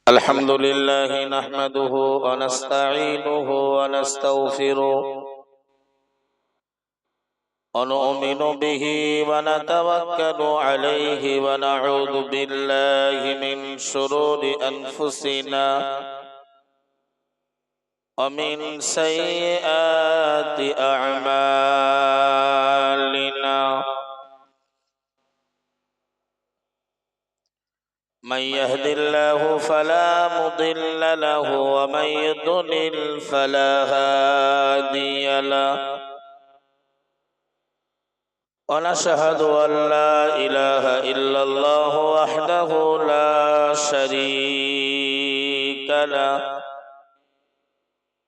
الحمد لله نحمده ونستعينه ونستغفره ونؤمن به ونتوكل عليه ونعوذ بالله من شرور أنفسنا ومن سيئات أعمالنا من يهد الله فلا مضل له ومن يضلل فلا هادي له ونشهد أن لا إله إلا الله وحده لا شريك له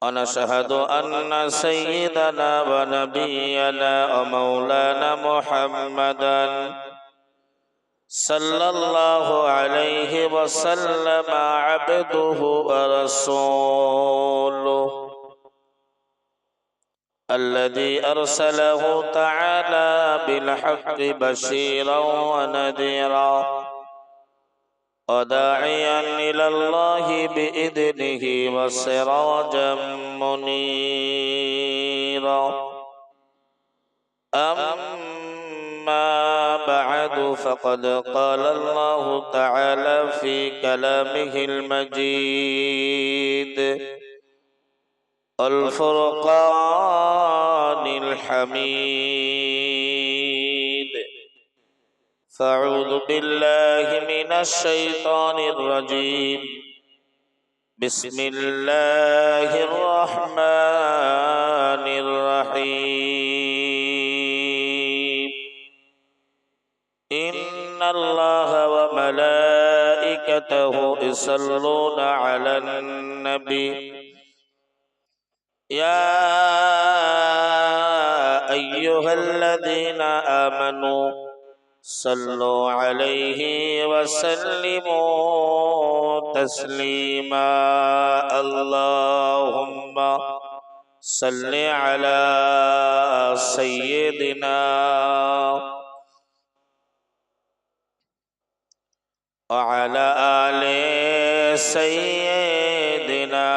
ونشهد أن سيدنا ونبينا ومولانا محمدا صلى الله عليه وسلم عبده ورسوله الذي أرسله تعالى بالحق بشيرا ونذيرا وداعيا إلى الله بإذنه وسراجا منيرا أما بعد فقد قال الله تعالى في كلامه المجيد الفرقان الحميد فأعوذ بالله من الشيطان الرجيم بسم الله الرحمن الرحيم إن الله وملائكته يصلون على النبي يا أيها الذين آمنوا صلوا عليه وسلموا تسليما اللهم صل على سيدنا وعلى آل سيدنا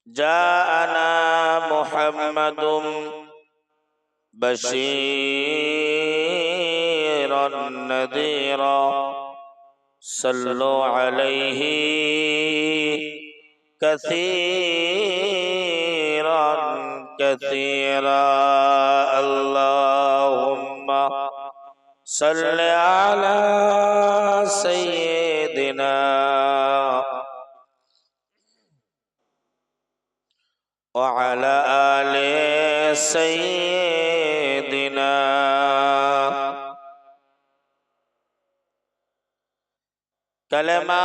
جاءنا محمد بشيرا نذيرا صلوا عليه كثيرا كثيرا اللهم صل على سيدنا وعلى آل سيدنا কলেমা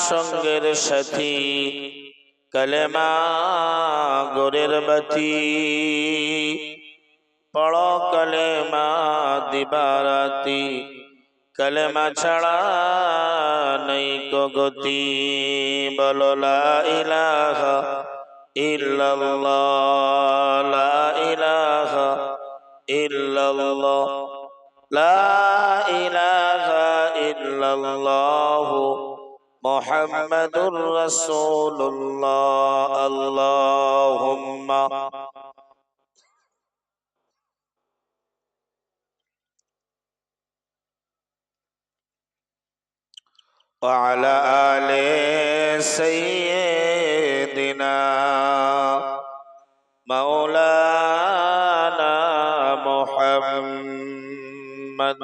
সঙ্গের সাথী কলেমা গোরের বাতি পড়ো কলেমা দিবারাতি কলেমা ছাড়া নেই কো গতি বলো লা ইলাহা ইল্লাল্লাহ লা ইলাহা ইল্লাল্লাহ লা ইলাহা ইল্লাল্লাহ মুহাম্মাদুর রাসূলুল্লাহ আল্লাহুম্মা وعلى آل سيدنا مولانا محمد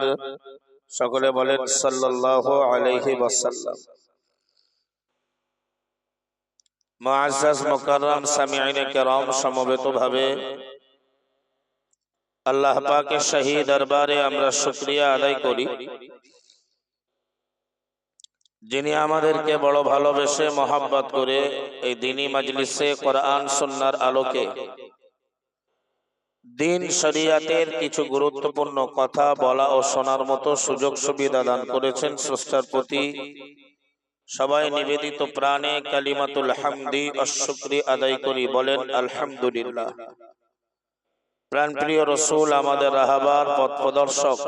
সকলে বলেন সাল্লাল্লাহু আলাইহি ওয়াসাল্লাম। মুআজ্জাজ মুকাররম সামিঈনে কিরাম, সমবেত ভাবে আল্লাহ পাকের শাহী দরবারে আমরা শুকরিয়া আদায় করি, যিনি আমাদেরকে বড় ভালোবেসে মহব্বত করে এই দ্বীনি মাজলিসে কোরআন সুন্নাহর আলোকে দিন শরিয়াতের কিছু গুরুত্বপূর্ণ কথা বলা ও শোনার মতো সুযোগ সুবিধা দান করেছেন। স্রষ্টার প্রতি সবাই নিবেদিত প্রাণে কালিমাতুল হামদি ও শুকরি আদায় করি, বলেন আলহামদুলিল্লাহ। প্রাণপ্রিয় রসুল, আমাদের রাহবার পথ প্রদর্শক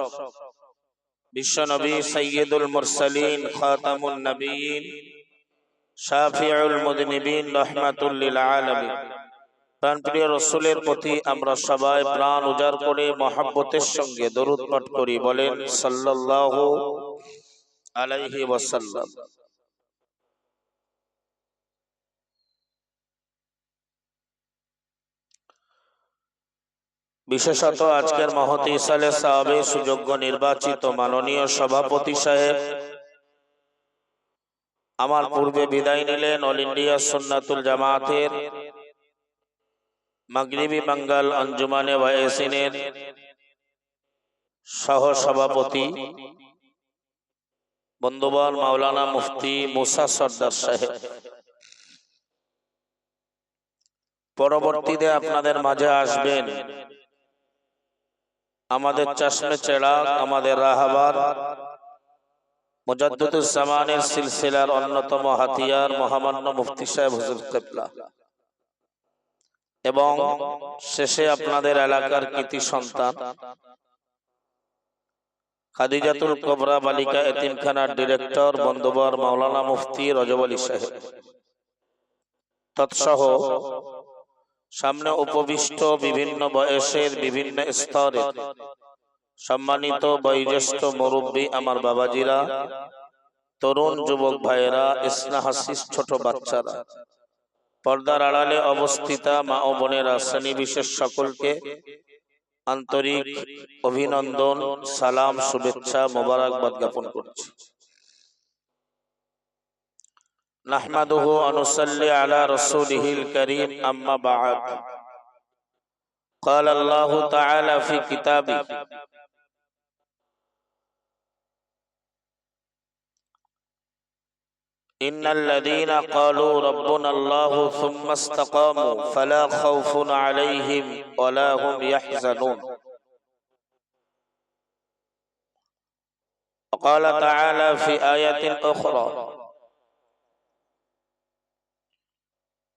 বিশ্বনবী সৈয়দুল মুরসালিন, খাতামুন নবীন, শাফিউল মুযনিবিন, রাহমাতুল লিল আলামিন। প্রাণপ্রিয় রসুলের প্রতি আমরা সবাই প্রাণ উজাড় করে মহব্বতের সঙ্গে দরুদ পাঠ করি। বলেন সাল্লাল্লাহু আলাইহি ওয়াসাল্লাম। বিশেষত আজকের মহতি ইসালে সাহাবে সুযোগ্য নির্বাচিত মাননীয় সভাপতি সাহেব আমার পূর্বে বিদায় নিলেন। অল ইন্ডিয়া সুন্নাতুল জামাতের মাগরিবি বাঙ্গাল আঞ্জুমানে ওয়াইসিনের সহ সভাপতি বন্ধুবর মাওলানা মুফতি মুসা সর্দার সাহেব, পরবর্তীতে আপনাদের মাঝে আসবেন আমাদের চশমে চেরাগ, আমাদের রাহবার মুজাদ্দিদুস জামানের সিলসিলার অন্যতম হাতিয়ার মহামান্য মুফতি সাহেব হুজুর কিবলা, এবং শেষে আপনাদের এলাকার কৃতি সন্তান খাদিজাতুল কুবরা বালিকা এতিমখানার ডিরেক্টর বন্ধুবর মাওলানা মুফতি রজব আলী সাহেব, তৎসহ সামনে উপবিষ্ট বিভিন্ন বয়সের বিভিন্ন স্তরের সম্মানিত বয়োজ্যেষ্ঠ মুরব্বী আমার বাবাজিরা, তরুণ যুবক ভাইয়েরা, স্নেহাশিস ছোট বাচ্চারা, পর্দার আড়ালে অবস্থিতা মা ও বোনেরা, শ্রেণী বিশেষ সকলকে আন্তরিক অভিনন্দন, সালাম, শুভেচ্ছা, মোবারকবাদ জ্ঞাপন করছি। নাহমাদুহু ওয়া নুসাল্লি আলা রাসূলিহিল কারীম, আম্মা বা'দ। قال الله تعالى في كتابه: إن الذين قالوا ربنا الله ثم استقاموا فلا خوف عليهم ولا هم يحزنون. وقال تعالى في آية أخرى: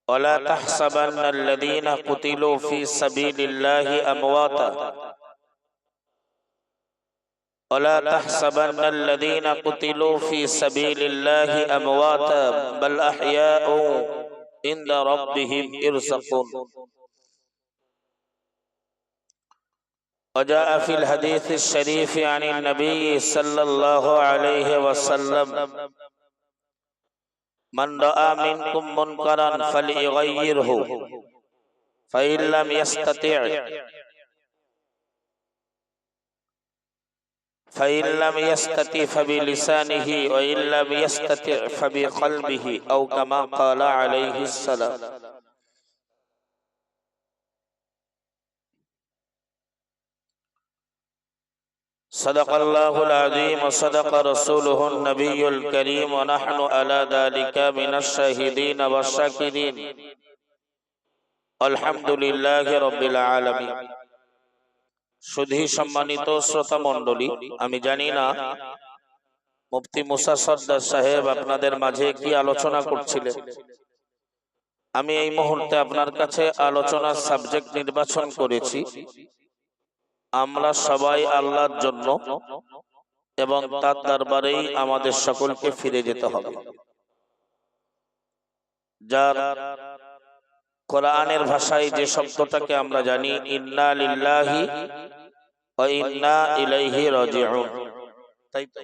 ولا تحسبن الذين قتلوا في سبيل الله أمواتا ولا تحسبن الذين قتلوا في سبيل الله أمواتا بل أحياء عند ربهم يرزقون. وجاء في الحديث الشريف عن النبي صلى الله عليه وسلم: من رأى منكم منكرا فليغيره فإن لم يستطع فبلسانه وإن لم يستطع فبقلبه أو كما قال عليه السلام. صدق الله العظيم وصدق رسوله النبي الكريم ونحن على ذلك من الشاهدين والشاكرين الحمد لله رب العالمين. সুধী সম্মানিত শ্রোতা মণ্ডলী, আমি জানি না মুফতি মুসা সর্দার সাহেব আপনাদের মাঝে কি আলোচনা করছিলেন। আমি এই মুহূর্তে আপনার কাছে আলোচনার সাবজেক্ট নির্বাচন করেছি, আমরা সবাই আল্লাহর জন্য এবং তার দরবারেই আমাদের সকলকে ফিরে যেতে হবে। যার কোরআনের ভাষায় যে শব্দটাকে আমরা জানি ইন্না লিল্লাহি ওয়া ইন্না ইলাইহি রাজিউন, তাই তো?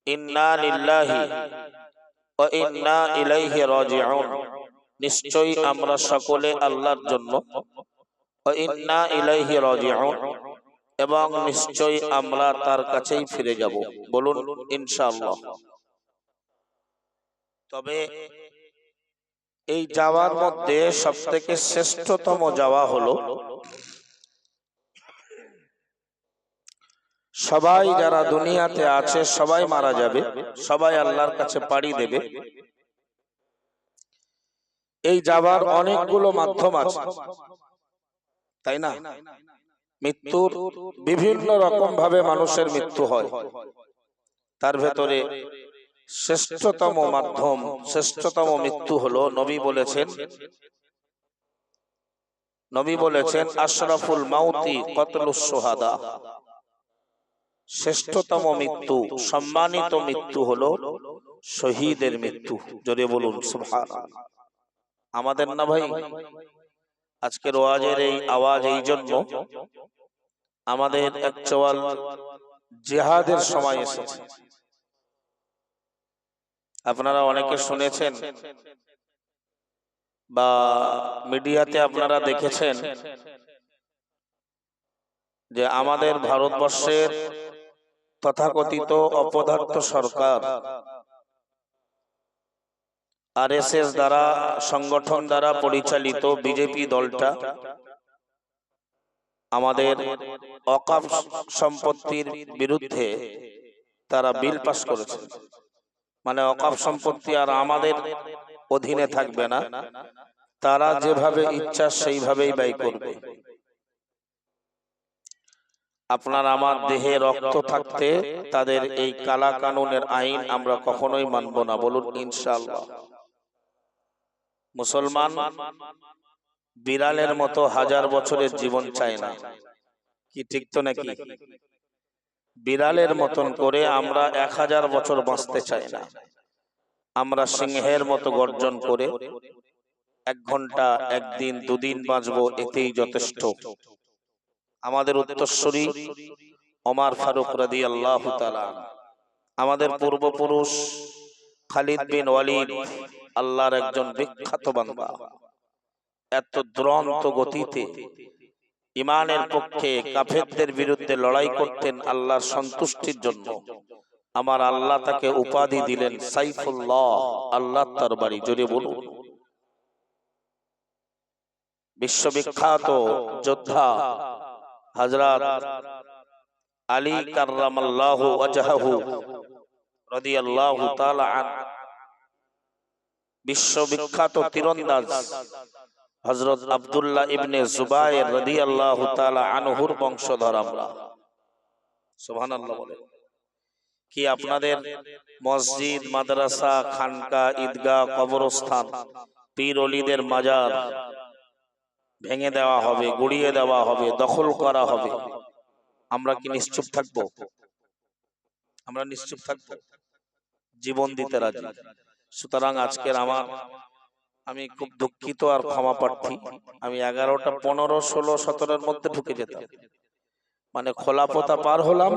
ইন্না লিল্লাহি ওয়া ইন্না ইলাইহি রাজিউন, নিশ্চয়ই আমরা সকলে আল্লাহর জন্য, ওয়া ইন্না ইলাইহি রাজিউন, এবং নিশ্চয়ই আমরা তার কাছেই ফিরে যাব। বলুন ইনশাআল্লাহ। তবে এই যাওয়ার মধ্যে সবথেকে শ্রেষ্ঠতম যাওয়া হলো, সবাই যারা দুনিয়াতে আছে সবাই মারা যাবে, সবাই আল্লাহর কাছে পাড়ি দেবে। এই যাওয়ার অনেকগুলো মাধ্যম আছে, তাই না? মৃত্যুর বিভিন্ন রকম ভাবে মানুষের মৃত্যু হয়, তার ভেতরে শ্রেষ্ঠতম মাধ্যম, শ্রেষ্ঠতম মৃত্যু হলো, নবী বলেছেন নবী বলেছেন আশরাফুল মাউতি কতলুস শুহাদা, শ্রেষ্ঠতম মৃত্যু, সম্মানিত মৃত্যু হলো শহীদের মৃত্যু। জোরে বলুন সুবহানাল্লাহ। আমাদের না ভাই আজকের ওয়াজের এই আওয়াজ এই জন্য, আমাদের একচুয়াল জিহাদের সময় এসেছে। আপনারা অনেকে শুনেছেন বা মিডিয়াতে আপনারা দেখেছেন যে আমাদের ভারতবর্ষের তথাকথিত অপদার্থ সরকার আরএসএস দ্বারা সংগঠন দ্বারা পরিচালিত বিজেপি দলটা আমাদের ওয়াকফ সম্পত্তির বিরুদ্ধে তারা বিল পাস করেছে। মানে ওয়াকফ সম্পত্তি আর আমাদের অধীনে থাকবে না, তারা যেভাবে ইচ্ছা সেইভাবেই ব্যয় করবে। আপনার আমার দেহে রক্ত থাকতে তাদের এই কালা কানুনের আইন আমরা কখনোই মানব না। বলুন ইনশাআল্লাহ। মুসলমান বিড়ালের মতো হাজার বছরের জীবন চায় না, কি ঠিক তো নাকি? বিড়ালের মতন করে আমরা 1000 বছর বাঁচতে চাই না। আমরা সিংহের মতো গর্জন করে 1 ঘন্টা, 1 দিন, 2 দিন বাঁচবো, এতেই যথেষ্ট। আমাদের উত্তরসূরি ওমর ফারুক রাদিয়াল্লাহু তাআলা, আমাদের পূর্বপুরুষ খালিদ বিন ওয়ালিদ, আল্লাহর একজন বিখ্যাত বান্দা, এত দুরন্ত গতিতে ইমানের পক্ষে কাফেরদের বিরুদ্ধে লড়াই করতেন আল্লাহর সন্তুষ্টির জন্য। আমার আল্লাহ তাকে উপাধি দিলেন সাইফুল্লাহ, আল্লাহর তরবারি। জোরে বলুন। বিশ্ববিখ্যাত যোদ্ধা হযরত আলী কাররামাল্লাহু ওয়াজহাহু রাদিয়াল্লাহু তাআলা আনহু, বিশ্ববিখ্যাত তীরন্দাজ হযরত আব্দুল্লাহ ইবনে জুবায়ের রাদিয়াল্লাহু তাআলা আনহুর বংশধর আমরা। সুবহানাল্লাহ বলেন। কি আপনাদের মসজিদ, মাদ্রাসা, খানকা, ঈদগাহ, কবরস্থান, পীর ওলিদের মাজার ভেঙে দেওয়া হবে, গুড়িয়ে দেওয়া হবে, দখল করা হবে, আমরা কি নিশ্চুপ থাকবো? আমরা নিশ্চুপ থাকবো? জীবন দিতে রাজি। সুতরাং আজকের আমি খুব দুঃখিত আর ক্ষমা প্রার্থী। আমি 11টা 15, 16, 17 মধ্যে ঢুকে যেতাম। মানে খোলাপোতা পার হলাম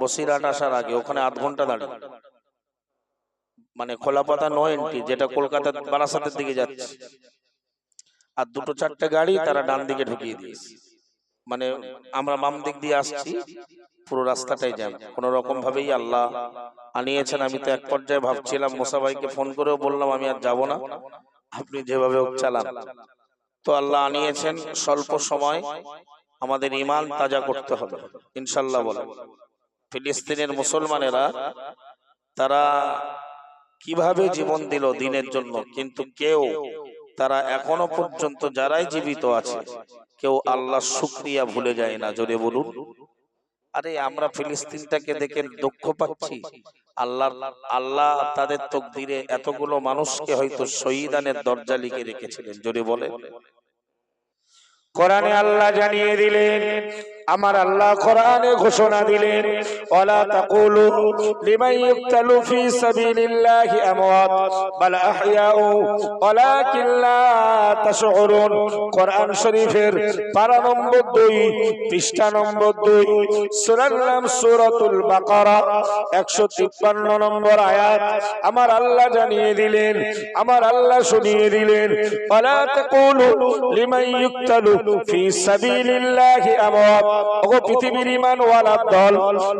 বসিরহাট আসার আগে, ওখানে 8 ঘন্টা দাঁড়িয়ে। মানে খোলাপোতা 9 এন্ট্রি, যেটা কলকাতা বারাসাতের দিকে যাচ্ছে, আর 2-4টে গাড়ি তারা ডান দিকে ঢুকিয়ে দিয়েছে। মানে আমরা বাম দিক দিয়ে আসছি, পুরো রাস্তাটাই জ্যাম। কোন রকম ভাবেই আল্লাহ আনিয়েছেন। আমি তো এক পর্যায়ে ভাবছিলাম, মুসা ভাইকে ফোন করেও বললাম আমি আর যাব না, আপনি যেভাবে হোক চালান। তো আল্লাহ আনিয়েছেন, স্বল্প সময় আমাদের ঈমান তাজা করতে হবে ইনশাআল্লাহ। বলে ফিলিস্তিনের মুসলমানেরা তারা কিভাবে জীবন দিল দ্বীনের জন্য, কিন্তু কেউ, তারা এখনো পর্যন্ত যারাই জীবিত আছে, কেউ আল্লাহর শুকরিয়া ভুলে যায় না। জোরে বলুন। আরে আমরা ফিলিস্তিনটাকে দেখে দুঃখ পাচ্ছি, আল্লাহ তাদের তাকদীরে এতগুলো মানুষকে হয়তো শহীদানের দরজা লিখে রেখেছিলেন। জোরে বলে। কোরআনে আল্লাহ জানিয়ে দিলেন, আমার আল্লাহ কোরআনে ঘোষণা দিলেন, ওয়ালা তাকুলু লিমান ইউকতালু ফি সাবিলিল্লাহি আমওয়াত বাল আহইয়াউ ওয়ালাকিন লা তাশউরুন। কোরআন শরীফের পারা নম্বর 2, পৃষ্ঠা নম্বর 2, সূরার নাম সূরাতুল বাকারা, 153 নম্বর আয়াত। আমার আল্লাহ জানিয়ে দিলেন, আমার আল্লাহ শুনিয়ে দিলেন, ওয়ালা তাকুলু লিমান ইউকতালু ফি সাবিলিল্লাহি আমওয়াত। ওগো পৃথিবীর ঈমানওয়ালা দল,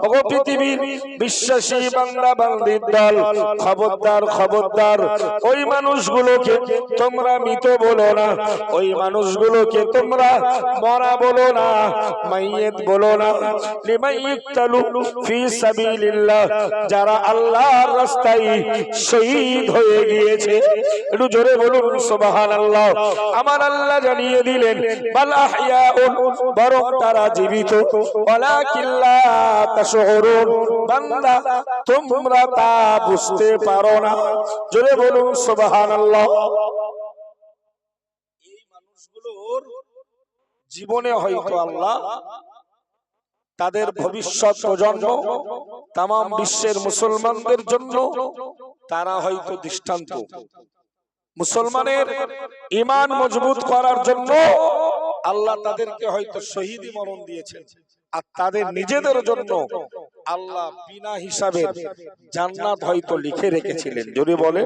ওগো পৃথিবীর বিশ্বাসী বান্দা বান্দির দল, খবরদার খবরদার, ওই মানুষগুলোকে তোমরা মৃত বলো না, ওই মানুষগুলোকে তোমরা মরা বলো না, মাইয়িত বলো না। লিমান ইউকতালু ফি সাবিলিল্লাহ, যারা আল্লাহর রাস্তায় শহীদ হয়ে গিয়েছে। একটু জোরে বলুন সুবহানাল্লাহ। আমার আল্লাহ জানিয়ে দিলেন, বাল আহইয়াউন, বরং তারা জীবিত, ওয়ালাকিন লা তাশউরুন, বান্দা তোমরা তা বুঝতে পারো না। জোরে বলুন সুবহানাল্লাহ। এই মানুষগুলোর জীবনে হয়তো আল্লাহ তাদের ভবিষ্যৎ প্রজন্ম তাম বিশ্বের মুসলমানদের জন্য তারা হয়তো দৃষ্টান্ত। মুসলমানের ঈমান মজবুত করার জন্য আল্লাহ তাদেরকে হয়তো শহীদি মরণ দিয়েছেন, আর তাদের নিজেদের জন্য আল্লাহ বিনা হিসাবের জান্নাত হয়তো লিখে রেখেছিলেন। যদি বলে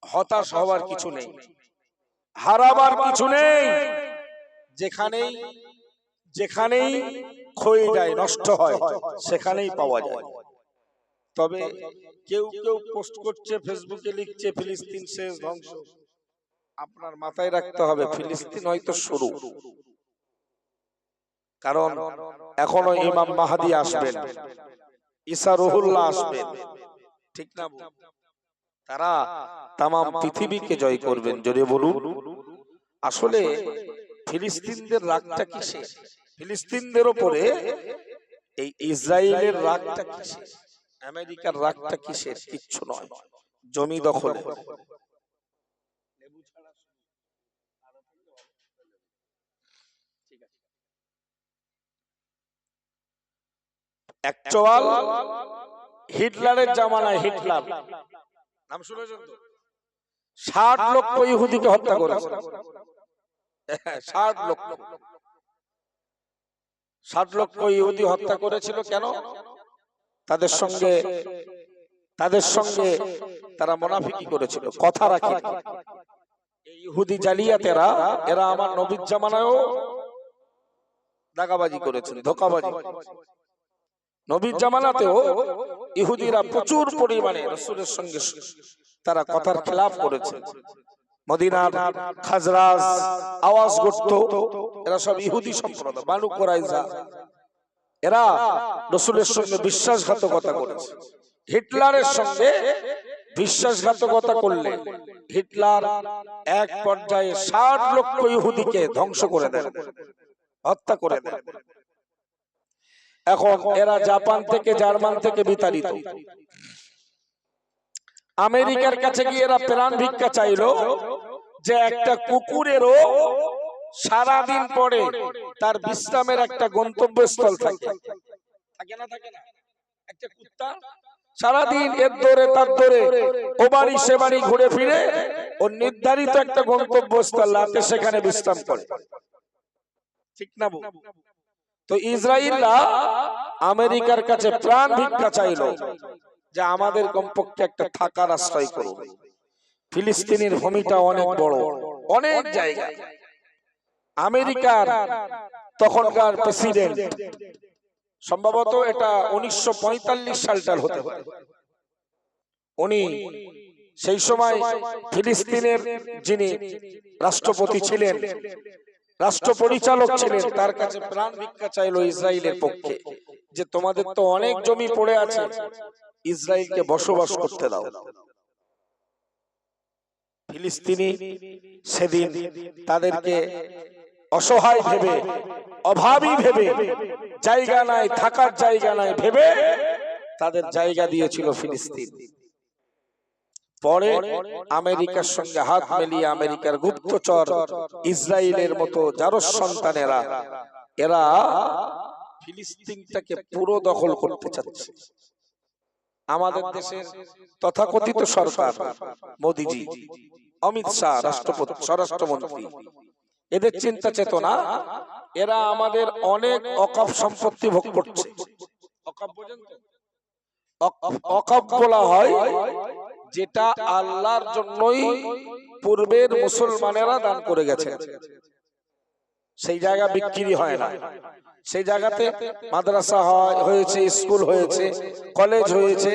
হতাশ হওয়ার কিছু নেই, হারাবার কিছু নেই। যেখানেই ক্ষয়ে যায়, নষ্ট হয়, সেখানেই পাওয়া যায়। তবে কেউ কেউ পোস্ট করছে, ফেসবুকে লিখছে ফিলিস্তিন শেষ, ধ্বংস। আপনার মাথায় রাখতে হবে ফিলিস্তিন হয়তো শুরু, কারণ এখনো ইমাম মাহদী আসবেন, ঈসা রুহুল্লাহ আসবেন, ঠিক না? তারা তাম পৃথিবীকে জয় করবেন। জোরে বলুন। আসলে ফিলিস্তিনদের রাগটা কিসে? ফিলিস্তিনদের উপরে এই ইসরায়েলের রাগটা কিসে? আমেরিকার রাগটা কিসের? কিচ্ছু নয়, জমি দখলে। অ্যাকচুয়াল হিটলারের জামানায়, হিটলার নাম শুনেছেন তো? 60 লক্ষ ইহুদিকে হত্যা করেছে। 60 লক্ষ ইহুদি হত্যা করেছিল। কেন? তাদের সঙ্গে তারা মুনাফিকি করেছিল, কথা রাখি। এই ইহুদি জালিয়াতেরা, এরা আমার নবীর জামানায়ও দাগাবাজি করেছেন, ধোঁকাবাজি। নবীর জামানাতেও ইহুদিরা প্রচুর পরিমাণে রাসূলের সঙ্গে তারা কথার খেলাফ করেছে। মদিনার খাজরাজ, আওয়াজ গোত্র, এরা সব ইহুদি সম্প্রদায়, বানু কুরাইজা, এরা রাসূলের সঙ্গে বিশ্বাসঘাতকতা করেছে। হিটলারের সঙ্গে বিশ্বাসঘাতকতা করলে হিটলার এক পর্যায়ে 60 লক্ষ ইহুদিকে ধ্বংস করে দেন, হত্যা করে দেন। এখন এরা জাপান থেকে, জার্মান থেকে বিতাড়িত। আমেরিকার কাছে গিয়ে এরা প্রাণ ভিক্ষা চাইলো যে একটা কুকুরেরও সারাদিন পরে তার বিশ্রামের একটা গন্তব্যস্থল থাকে। থাকে না? থাকে না? একটা কুত্তা সারাদিন এর দৌড়ে তার দৌড়ে ও বাড়ি সে বাড়ি ঘুরে ফিরে ও নির্ধারিত একটা গন্তব্যস্থল রাতে সেখানে বিশ্রাম করে, ঠিক না? তো ইসরায়েলরা আমেরিকার কাছে প্রাণ ভিক্ষা চাইলো যে আমাদের কমপক্ষে একটা থাকার আশ্রয় করুন। ফিলিস্তিনের ভূমিটা অনেক বড়, অনেক জায়গা। আমেরিকার তখনকার প্রেসিডেন্ট, সম্ভবত এটা 1945 সালটার হতে পারে, উনি সেই সময় ফিলিস্তিনের যিনি রাষ্ট্রপতি ছিলেন, রাষ্ট্র পরিচালক ছিলেন, তার কাছে প্রাণ ভিক্ষা চাইলো ইসরায়েলের পক্ষে যে তোমাদের তো অনেক জমি পড়ে আছে, ইসরায়েলকে বসবাস করতে দাও। ফিলিস্তিনি সেদিন তাদেরকে অসহায় ভেবে, অভাবী ভেবে, জায়গা নাই, থাকার জায়গা নাই ভেবে তাদের জায়গা দিয়েছিল ফিলিস্তিন। পরে আমেরিকার সঙ্গে হাত মিলিয়ে আমেরিকার গুপ্তচর ইসরায়েলের মতো জারজ সন্তানেরা এরা ফিলিস্তিনটাকে পুরো দখল করতে চাচ্ছে। আমাদের দেশের তথাকথিত সরকার, মোদিজি, অমিত শাহ রাষ্ট্রপতি, স্বরাষ্ট্রমন্ত্রী, এদের চিন্তা চেতনা, এরা আমাদের অনেক অকাপ সম্পত্তি ভোগ করছে। অকাপ বলা হয় যেটা আল্লাহর জন্যই পূর্বের মুসলমানেরা দান করে গেছে, সেই জায়গা বিক্রি হয় না। সেই জায়গাতে মাদ্রাসা হয়েছে, স্কুল হয়েছে, কলেজ হয়েছে,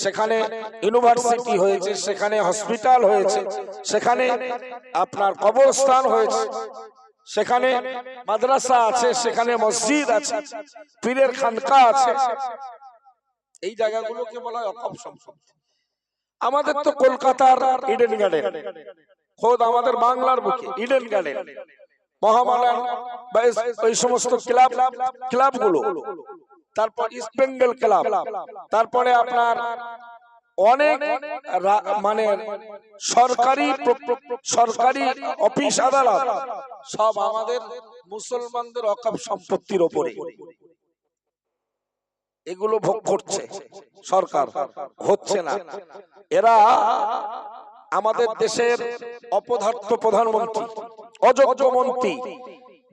সেখানে ইউনিভার্সিটি হয়েছে, সেখানে হসপিটাল হয়েছে, সেখানে আপনার কবরস্থান হয়েছে, সেখানে মাদ্রাসা আছে, সেখানে মসজিদ আছে, পীরের খানকা আছে। এই জায়গাগুলোকে বলা হয় অকাপ সম্পত্তি। আমাদের তো কলকাতার ইডেন গার্ডেন, খোদ আমাদের বাংলার বুকে ইডেন গার্ডেন, মহামালান বা ওই সমস্ত ক্লাবগুলো, তারপর ইস্ট বেঙ্গল ক্লাব, তারপরে আপনার অনেক মানে সরকারি সরকারি অফিস আদালত সব আমাদের মুসলমানদের অকাপ সম্পত্তির ওপরে, এগুলো ভোগ করছে সরকার, হচ্ছে না। এরা আমাদের দেশের অপদার্থ প্রধানমন্ত্রী, অযোগ্য মন্ত্রী,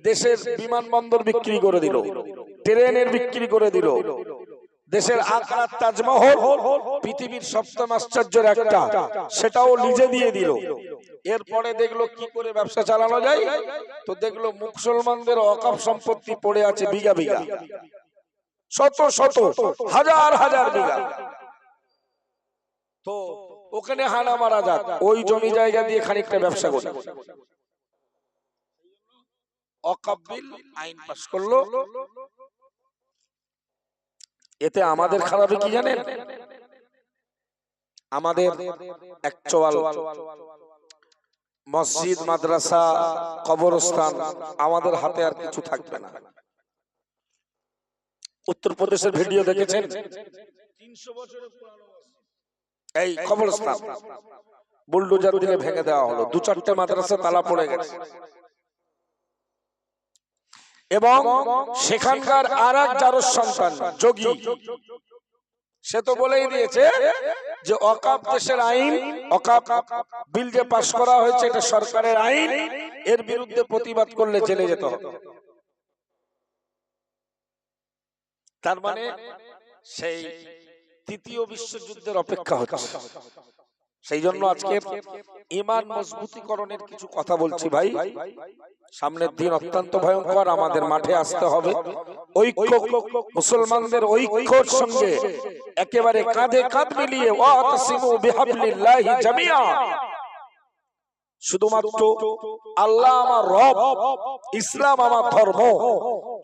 দেশের বিমানবন্দর বিক্রি করে দিল, ট্রেনের বিক্রি করে দিল, দেশের আগ্রার তাজমহল পৃথিবীর সপ্তম আশ্চর্যের একটা, সেটাও লিজে দিয়ে দিল। এরপরে দেখলো কি করে ব্যবসা চালানো যায়, তো দেখলো মুসলমানদের অকাপ সম্পত্তি পড়ে আছে বিঘা বিঘা, শত শত হাজার হাজার বিঘা। তো ওখানে হানা মারা যাক, ওই জমি জায়গা দিয়ে খানিকটা ব্যবসা করি। অকাপ বিল আইন পাস করলো, এতে আমাদের খারাপ কি জানেন? আমাদের একচোয়াল মসজিদ, মাদ্রাসা, কবরস্থান আমাদের হাতে আর কিছু থাকবে না। উত্তরপ্রদেশের ভিডিও দেখেছেন? 300 বছরের পুরানো এই কবরস্থান বুলডোজার দিয়ে ভেঙে দেওয়া হলো, 2-4টে মাদ্রাসা তালা পড়ে গেছে। এবং সেখানকার আরেক জারজ সন্তান যোগী, সে তো বলেই দিয়েছে যে ওয়াকফ দেশের আইন, ওয়াকফ বিল যে পাস করা হয়েছে এটা সরকারের আইন, এর বিরুদ্ধে প্রতিবাদ করলে জেলে যেতে হবে। তার মানে সেই তৃতীয় বিশ্বযুদ্ধের অপেক্ষা হচ্ছে। সেই জন্য আজকে ঈমান মজবুতীকরণের কিছু কথা বলছি ভাই। সামনের দিন অত্যন্ত ভয়ঙ্কর, আমাদের মাঠে আসতে হবে। ঐক্য, মুসলমানদের ঐক্যর সঙ্গে একেবারে কাঁধে কাঁধ মিলিয়ে ওয়াতাসিমু বিহাবলিল্লাহি জামিয়া, শুধুমাত্র আল্লাহ আমার রব, ইসলাম আমার ধর্ম,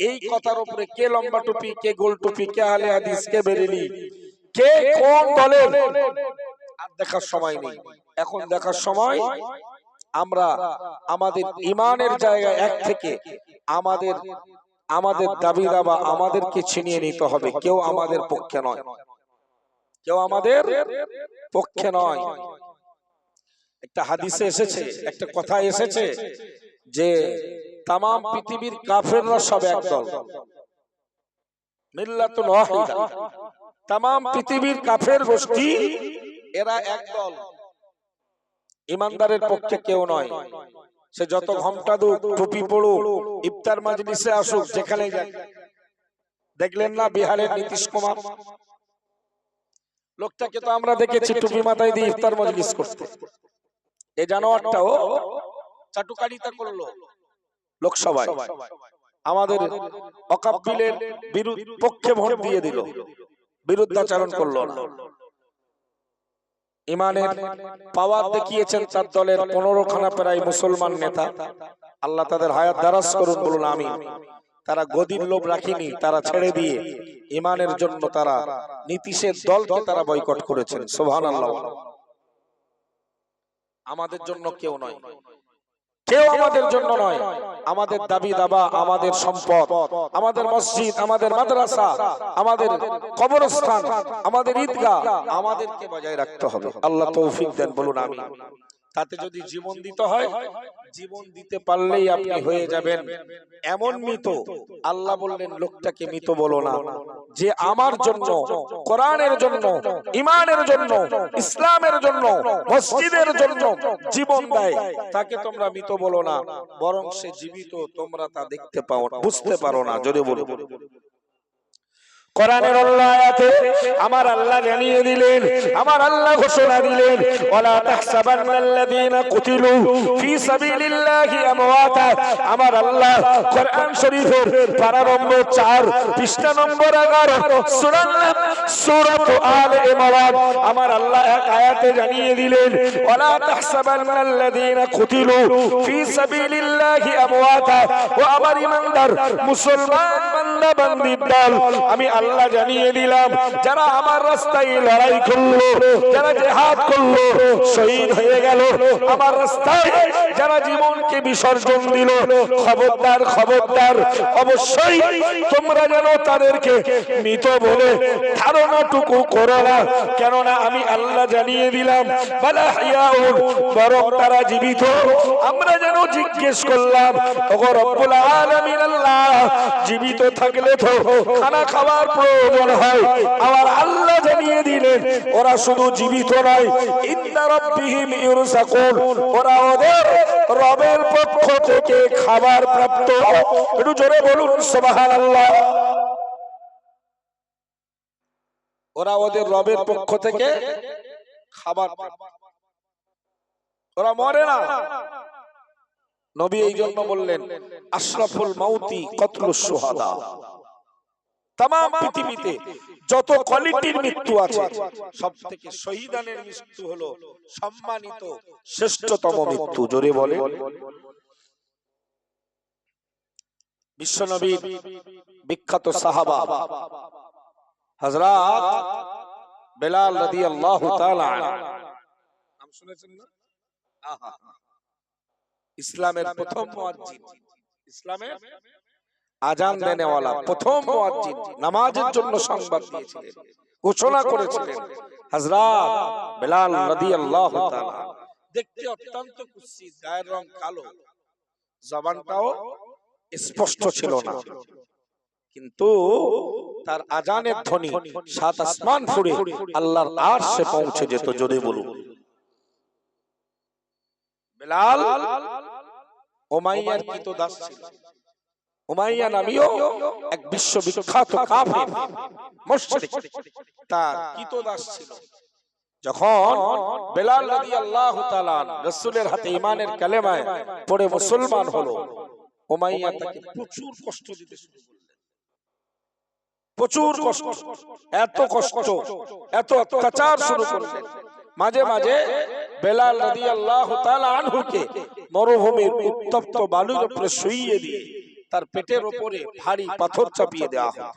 এই কথার উপরে কে লম্বা টুপি, কে গোল টুপি, কে আহলে হাদিস, কে বেরেলি, কে কোন দলের আর দেখার সময় নেই। এখন দেখার সময় আমরা আমাদের ঈমানের জায়গা এক থেকে আমাদের দাবি দাবা আমাদেরকে ছিনিয়ে নিতে হবে। কেউ আমাদের পক্ষে নয়, কেউ আমাদের পক্ষে নয়। একটা হাদিসে এসেছে, একটা কথা এসেছে যে তাম পৃথিবীর কাফেররা সব একদল, মিল্লাতুন ওয়াহিদা। তাম পৃথিবীর কাফের গোষ্ঠী এরা একদল, ইমানদারের পক্ষে কেউ নয়। সে যত ঘোমটা দুক, টুপি পড়ুক, ইফতার মাজলিসে আসুক, যেখানে যাক। দেখলেন না বিহারের নীতিশ কুমার, লোকটাকে তো আমরা দেখেছি টুপি মাথায় দিয়ে ইফতার মাজলিস করতে। এই জানোয়ারটাও চাটুকারিতা করলো লোকসভায়, আমাদের ওয়াকফ বিলের পক্ষে ভোট দিয়ে দিল, বিরুদ্ধাচরণ করলো না। ইমানের পাওয়ার দেখিয়েছেন তার দলের 15খানা প্রায় মুসলমান নেতা, আল্লাহ তাদের হায়াত দারাজ করুন, বলুন আমিন। তারা গদির লোভ রাখিনি, তারা ছেড়ে দিয়ে ইমানের জন্য তারা নীতিশের দলকে তারা বয়কট করেছেন। সুবহানাল্লাহ। আমাদের জন্য কেউ নয়, কেউ আমাদের জন্য নয়। আমাদের দাবি দাবা, আমাদের সম্পদ, আমাদের মসজিদ, আমাদের মাদ্রাসা, আমাদের কবরস্থান, আমাদের ঈদগাহ আমাদেরকে বজায় রাখতে হবে। আল্লাহ তৌফিক দেন, বলুন আমিন। তাতে যদি জীবন দিতে হয়, জীবন দিতে পারলেই আপনি হয়ে যাবেন এমন মৃত। আল্লাহ বললেন লোকটাকে মৃত বলো না, যে আমার জন্য, কোরআনের জন্য, ঈমানের জন্য, ইসলামের জন্য, মসজিদের জন্য জীবন দেয়, তাকে তোমরা মৃত বলো না, বরং সে জীবিত। তোমরা তা দেখতে পাও, বুঝতে পারো না। জোরে বলো। কোরআনের আয়াতে আমার আল্লাহ জানিয়ে দিলেন, আমার আল্লাহ ঘোষণা দিলেন, ওয়ালা তাহসাবান্নাল্লাযীনা কুতিলু ফি সাবিলিল্লাহি আমওয়াতা। আমার আল্লাহ কোরআন শরীফের প্রারম্ভ 4 পৃষ্ঠা নম্বর 11 সূরা আলে ইমরান আমার আল্লাহ এক আয়াতে জানিয়ে দিলেন, ওয়ালা তাহসাবান্নাল্লাযীনা কুতিলু ফি সাবিলিল্লাহি আমওয়াতা। ও আমার ঈমানদার মুসলমান বান্দা বান্দীর দল, আমি আল্লাহ জানিয়ে দিলাম, যারা আমার রাস্তায় লড়াই করলো, যারা জিহাদ করলো, শহীদ হয়ে গেল, আমার রাস্তায় যারা জীবনকে বিসর্জন দিল, খবরদার খবরদার, অবশ্যই তোমরা যেন তাদেরকে মৃত বলে ধারণাটুকু করো না। কেননা আমি আল্লাহ জানিয়ে দিলাম, বালা হিয়াউন, বরং তারা জীবিত। আমরা যেন জিজ্ঞেস করলাম, ওগো রব্বুল আলামিন আল্লাহ, জীবিত থাকলে তো খানা খাওয়ার প্রয়োজন হয়। আমার আল্লাহ জানিয়ে দিলেন, ওরা শুধু জীবিত নয়, ইন্না রাব্বিহিম ইউরসাকুন, ওরা ওদের রবের পক্ষ থেকে খাবার প্রাপ্ত। একটু জোরে বলুন সুবহানাল্লাহ। ওরা ওদের রবের পক্ষ থেকে খাবার প্রাপ্ত, ওরা মরে না। নবী এই জন্য বললেন, আশরাফুল মাউতি কতলুশ শুহাদা। তামাম পৃথিবীতে যত কোয়ালিটির মৃত্যু আছে, সবথেকে শহীদানের মৃত্যু হলো সম্মানিত শ্রেষ্ঠতম মৃত্যু। জোরে বলে। বিশ্বনবীর বিখ্যাত সাহাবা হযরত বেলাল রাদিয়াল্লাহু তাআলা নাম শুনেছেন না? ইসলামের প্রথম মুয়াজ্জিন, ইসলামের আজান দেনেওয়ালা প্রথম মুয়াজ্জিন, নামাজের জন্য সংবাদ দিয়েছিলেন, ঘোষণা করেছিলেন হযরত বেলাল রাদিয়াল্লাহু তাআলা। দেখতে অত্যন্ত কুৎসিত, গায়ের রং কালো, জবানটাও স্পষ্ট ছিল না, কিন্তু তার আজানের ধ্বনি সাত আসমান ফুঁড়ে আল্লাহর আরশে পৌঁছে যেত। জোরে বলুন। বেলাল উমাইয়ার কৃতদাস ছিল। উমাইয়া নামীয় এক বিশ্ববিখ্যাত কাফের মুশরিক তার কৃতদাস ছিল। যখন বেলাল রাদিয়াল্লাহু তাআলা রাসূলের হাতে ঈমানের কালেমায় পড়ে মুসলমান হলো, উমাইয়া তাকে প্রচুর কষ্ট দিতে শুরু করলেন, প্রচুর কষ্ট, এত কষ্ট, এত অত্যাচার শুরু করলেন। মাঝে মাঝে বেলাল রাদিয়াল্লাহু তাআলা আনহুকে মরুভূমির উত্তপ্ত বালুর উপরে শুইয়ে দিয়ে তার পেটের উপরে ভারী পাথর চাপিয়ে দেওয়া হয়,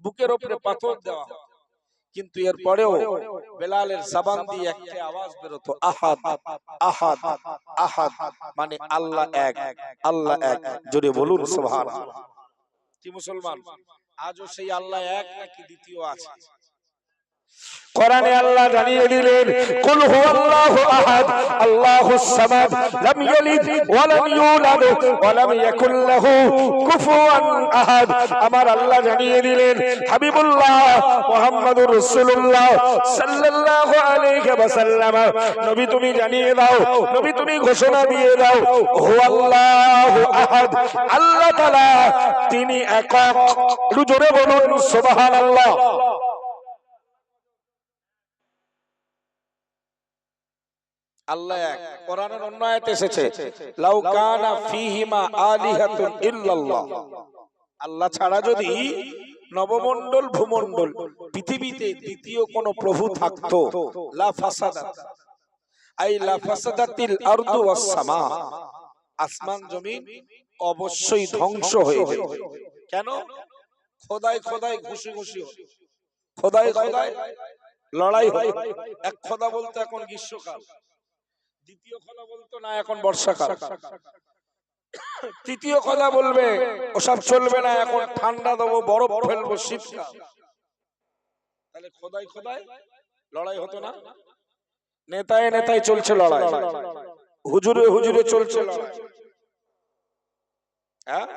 বুকের উপরে পাথর দেওয়া হয়। কিন্তু এরপরেও বেলালের জবান দিয়ে একটা আওয়াজ বেরোতো, আহাদ আহাদ আহাদ, মানে আল্লাহ এক, আল্লাহ এক। জোরে বলুন সুবহানাল্লাহ। কি মুসলমান, আজও সেই আল্লাহ এক নাকি দ্বিতীয় আছে? কোরআনে আল্লাহ জানিয়ে দিলেন, কুল হুয়াল্লাহু আহাদ আল্লাহুস সামাদ লাম ইয়ালিদ ওয়া লাম ইউলাদ ওয়া লাম ইয়াকুল লাহু কুফুয়ান আহাদ। আমার আল্লাহ জানিয়ে দিলেন, হাবিবুল্লাহ মুহাম্মদুর রাসূলুল্লাহ সাল্লাল্লাহু আলাইহি ওয়াসাল্লাম, নবী তুমি জানিয়ে দাও, নবী তুমি ঘোষণা দিয়ে দাও, হুয়াল্লাহু আহাদ, আল্লাহ তাআলা তিনি একক। একটু জোরে বলুন সুবহানাল্লাহ। আল্লাহ এক। কোরআনের অন্য আয়াতে এসেছে, লাউ কানা ফীহিমা আলিহাতুন ইল্লাল্লাহ, আল্লাহ ছাড়া যদি নবমণ্ডল ভূমণ্ডল পৃথিবীতে দ্বিতীয় কোন প্রভু থাকতো, লা ফাসাদাত, আই লা ফাসাদাতিল আরদু ওয়াস সামা, আসমান জমিন অবশ্যই ধ্বংস হয়ে যেত। কেন? খোদাই খোদাই ঘুষি ঘুষি, খোদাই খোদাই লড়াই হয়। এক খোদা বলতে এখন গ্রীষ্মকাল, দ্বিতীয় খোদা বলতো না এখন বর্ষাকাল, তৃতীয় খোদা বলবে ওসব চলবে না, এখন ঠান্ডা দেবো, বরফ ফেলবো, শীতকাল। তাহলে খোদাই খোদাই লড়াই হতো না? নেতায় নেতায় চলছে লড়াই, হুজুরে হুজুরে চলছে লড়াই। হ্যাঁ,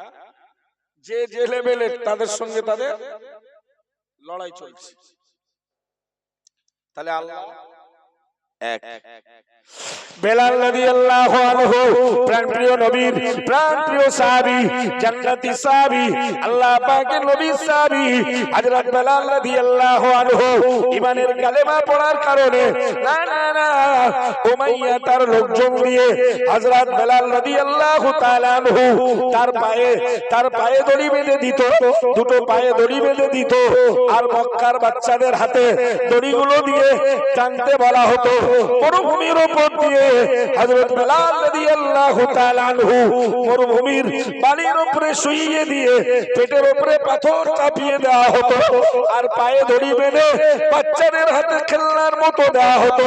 যে যে লেভেলের তাদের সঙ্গে তাদের লড়াই চলছে। তাহলে আল্লাহ এক। বেলাল রাদিয়াল্লাহু আনহু প্রাণপ্রিয় নবীর প্রাণপ্রিয় সাহাবী, জান্নাতি সাহাবী, আল্লাহ পাকের নবীর সাহাবী হযরত বেলাল রাদিয়াল্লাহু আনহু ঈমানের কালেমা পড়ার কারণে না না না উমাইয়া তার লোকজন দিয়ে হযরত বেলাল রাদিয়াল্লাহু তাআলা আনহু তার পায়ে দড়ি বেঁধে দিত, দুটো পায়ে দড়ি বেঁধে দিত, আর মক্কার বাচ্চাদের হাতে দড়িগুলো দিয়ে টানতে বলা হতো। মরুভূমির উপর দিয়ে হযরত বেলাল রাদিয়াল্লাহু তাআলা আনহু মরুভূমির বালির উপরে শুইয়ে দিয়ে পেটের উপরে পাথর চাপিয়ে দেওয়া হতো আর পায়ে দড়ি বেঁধে বাচ্চাদের হাতে খেলনার মতো দেওয়া হতো।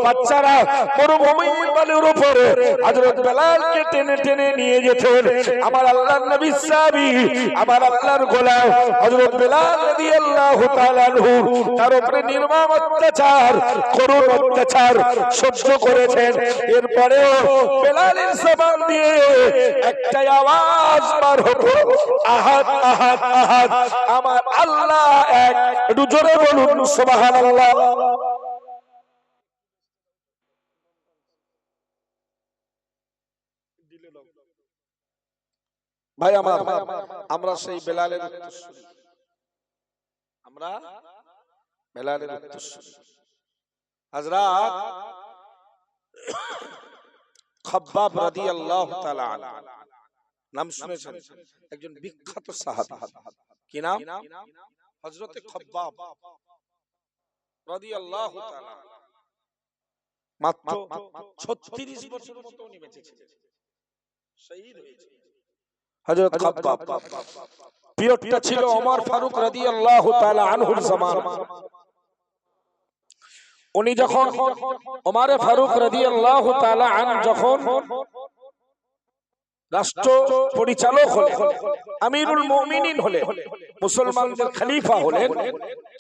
বাচ্চারা মরুভূমির বালির উপরে হযরত বেলালকে টেনে টেনে নিয়ে যেতেন। আমার আল্লাহর নবী সাহাবী, আমার আল্লাহর গোলাম হযরত বেলাল রাদিয়াল্লাহু তাআলা আনহু তার উপরে নির্মম অত্যাচার, করুণ অত্যাচার সহ্য করেছেন। এরপরেও বেলালের জবান দিয়ে একটাই আওয়াজ বার হতো, আহাদ আহাদ আহাদ, আমার আল্লাহ এক। একটু জোরে বলুন সুবহানাল্লাহ। ভাই আমার, আমরা সেই বেলালের উত্তরসূরি, আমরা বেলালের উত্তরসূরি। হযরত খাব্বাব রাদিয়াল্লাহু তাআলা আনহু নাম শুনেছেন? একজন বিখ্যাত সাহাবী। কি নাম? হযরত খাব্বাব রাদিয়াল্লাহু তাআলা। মাত্র 36 বছর মতো উনি বেঁচে ছিলেন, শহীদ হয়েছে হযরত খাব্বাব। পিরিয়ডটা ছিল ওমর ফারুক রাদিয়াল্লাহু তাআলা আনহুর জামানা। উনি যখন ওমর ফারুক রাদিয়াল্লাহু তাআলা আনহু যখন রাষ্ট্র পরিচালক হলেন, আমিরুল মুমিনিন হলেন, মুসলমানদের খলিফা হলেন,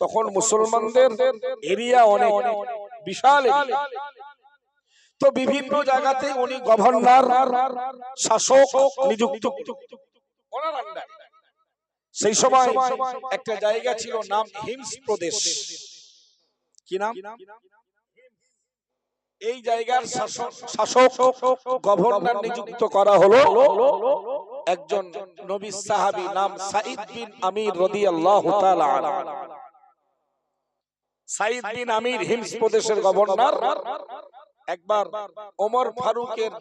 তখন মুসলমানদের এরিয়া অনেক বিশাল এরিয়া। তো বিভিন্ন জায়গাতে উনি গভর্নর, শাসক নিযুক্ত ওনার আন্ডারে। সেই সময় একটা জায়গা ছিল, নাম হিমস প্রদেশ। কি নাম? এই জায়গার শাসক গভর্নর নিযুক্ত করা হলো একজন নবী সাহাবী, নাম সাঈদ বিন আমির রাদিয়াল্লাহু তাআলা আনহু। সাঈদ বিন আমির হিমস প্রদেশের গভর্নর। একবার ওমর ফারুকের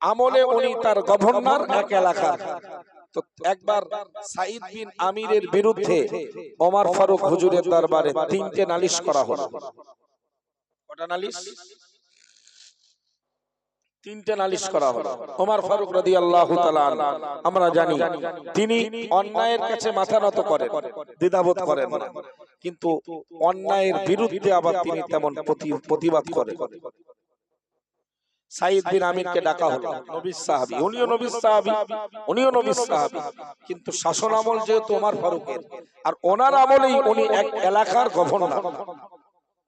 আমলে উনি তার গভর্নর এক এলাকার। তো একবার সাঈদ বিন আমিরের বিরুদ্ধে ওমর ফারুক হুজুরের দরবারে 3টে নালিশ করা হলো। কটা নালিশ? 3টে নালিশ করা হলো। ওমর ফারুক রাদিয়াল্লাহু তাআলা আনহু, আমরা জানি তিনি অন্যায়ের কাছে মাথা নত করেন, দ্বিধাবোধ করেন না, কিন্তু অন্যায়ের বিরুদ্ধে আবার তিনি তেমন প্রতিবাদ করেন। সাঈদ বিন আমিরকে ডাকা হলো, নবী সাহাবী, উনিও নবী সাহাবী, উনিও নবী সাহাবী, কিন্তু শাসন আমল যেহেতু ওমর ফারুকের, আর ওনার আমলেই উনি এক এলাকার গভর্নর,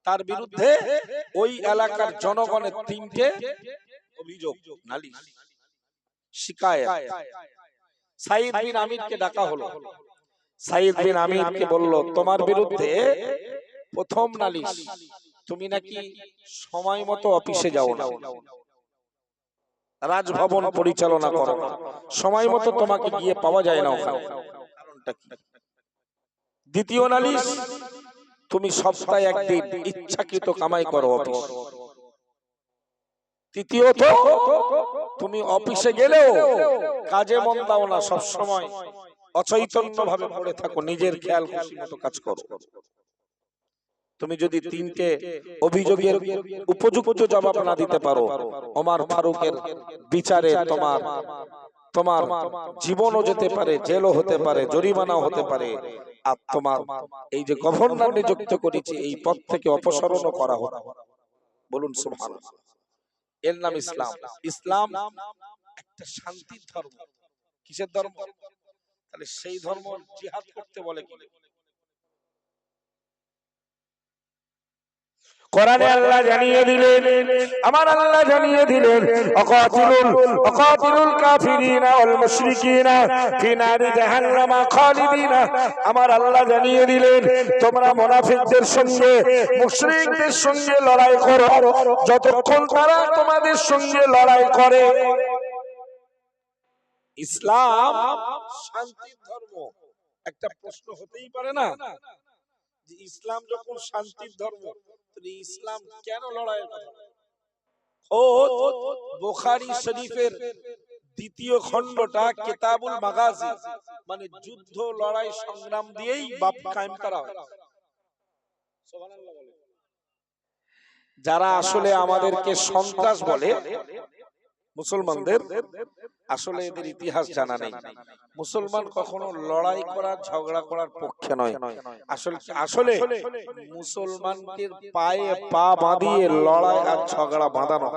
তার বিরুদ্ধে ওই এলাকার জনগণের 3টে অভিযোগ, নালিশ, শিকায়েত। সাঈদ বিন আমিরকে ডাকা হলো। সাঈদ বিন আমিরকে বলল, তোমার বিরুদ্ধে প্রথম নালিশ, তুমি নাকি সময় মতো অফিসে যাও না, রাজভবন পরিচালনা করো না, সময় মতো তোমাকে গিয়ে পাওয়া যায় না ওখানে, কারণটা কি? দ্বিতীয় নালিশ, তুমি সপ্তাহে একদিন ইচ্ছাকৃত কামাই করো অফিস। তৃতীয়ত, তুমি অফিসে গেলেও কাজে মন দাও না, সব সময় অচৈতন্য ভাবে পড়ে থাকো, নিজের খেয়াল খুশি মতো কাজ করো। তুমি যদি 3টে অভিযোগের উপযুক্ত জবাব না দিতে পারো, ওমর ফারুকের বিচারে তোমার জীবনও যেতে পারে, জেলও হতে পারে, জরিমানাও হতে পারে, আর তোমার এই যে গভর্নর নিযুক্ত করেছি এই পদ থেকে অপসারণও করা হবে। বলুন সুবহানাল্লাহ। এর নাম ইসলাম। ইসলাম একটা শান্তির ধর্ম। কিসের ধর্ম? তাহলে সেই ধর্ম জিহাদ করতে বলে কি? কোরআনে আল্লাহ জানিয়ে দিলেন, আমার আল্লাহ জানিয়ে দিলেন, অকাতিলুল কাফিরিনা ওয়াল মুশরিকিনা ফি নারি জাহান্নামা খালিদিনা। আমার আল্লাহ জানিয়ে দিলেন, তোমরা মুনাফিকদের সঙ্গে, মুশরিকদের সঙ্গে লড়াই করো যতক্ষণ তারা তোমাদের সঙ্গে লড়াই করে। ইসলাম শান্তির ধর্ম। একটা প্রশ্ন হতেই পারে না যে ইসলাম যখন শান্তির ধর্ম, ইসলাম কেন লড়াইয়ের কথা? বুখারী শরীফের 2য় খণ্ডটা কিতাবুল মাগাজি, মানে যুদ্ধ লড়াই সংগ্রাম দিয়েই বাব কায়েম করা হয়। সুবহানাল্লাহ বলে। যারা আসলে আমাদেরকে সন্ত্রাস বলে মুসলমানদের, আসলে এদের ইতিহাস জানা নেই। মুসলমান কখনো লড়াই করার ঝগড়া করার পক্ষে নয়। আসলে মুসলমানকে পায়ে পা বাঁধিয়ে লড়াই আর ঝগড়া বাঁধানো,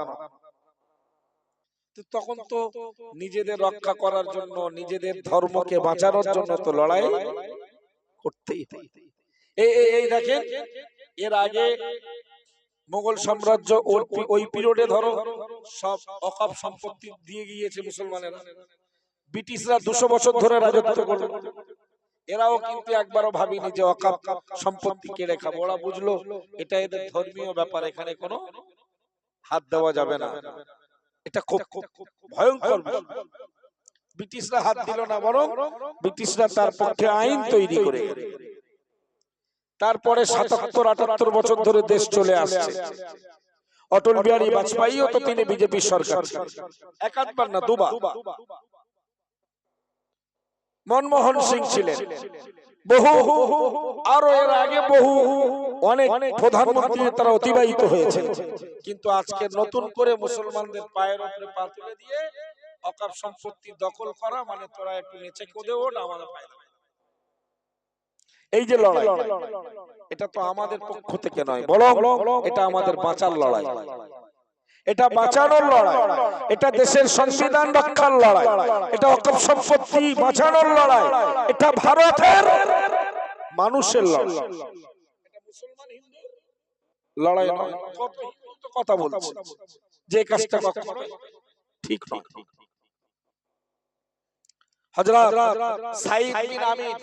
তখন তো নিজেদের রক্ষা করার জন্য, নিজেদের ধর্মকে বাঁচানোর জন্য তো লড়াই করতেই হয়। এই দেখেন, এর আগে মোগল সাম্রাজ্য ওই পিরিয়ডে ধরো সব ওয়াকফ সম্পত্তি দিয়ে গিয়েছে মুসলমানেরা। ব্রিটিশরা 200 বছর ধরে রাজত্ব করলো, এরাও কিন্তু একবারও ভাবিনি যে ওয়াকফ সম্পত্তি কেড়ে খাবো। ওরা বুঝলো এটা এদের ধর্মীয় ব্যাপার, এখানে কোনো হাত দেওয়া যাবে না। এটা খুব ভয়ঙ্কর। ব্রিটিশরা হাত দিল না, বরং ব্রিটিশরা তার পক্ষে আইন তৈরি করে। তারপরে 77-78 বছর ধরে দেশ চলে আসছে। অটল বিহারী বাজপেয়ীও তো তিনি বিজেপি সরকার, একবার না দুবার। মনমোহন সিং ছিলেন, বহু আরো এর আগে বহু অনেক প্রধানমন্ত্রী তারা অতিবাহিত হয়েছে। কিন্তু আজকে নতুন করে মুসলমানদের পায়ের উপরে পা তুলে দিয়ে ওয়াকফ সম্পত্তি দখল করা মানে তোরা একটু নেচে কোদে ওঠ, আমাদের পায়ে। এই যে লড়াই, এটা তো আমাদের পক্ষ থেকে নয়, বরং এটা আমাদের বাঁচার লড়াই, এটা বাঁচানোর লড়াই, এটা দেশের সংবিধান রক্ষার লড়াই, এটা ওয়াকফ সম্পত্তি বাঁচানোর লড়াই, এটা ভারতের মানুষের লড়াই। এটা মুসলমান হিন্দু লড়াই নয়। কত কথা বলছে যে কাজটা কখনো ঠিক নয়। হযরত সাইদ বিন আমির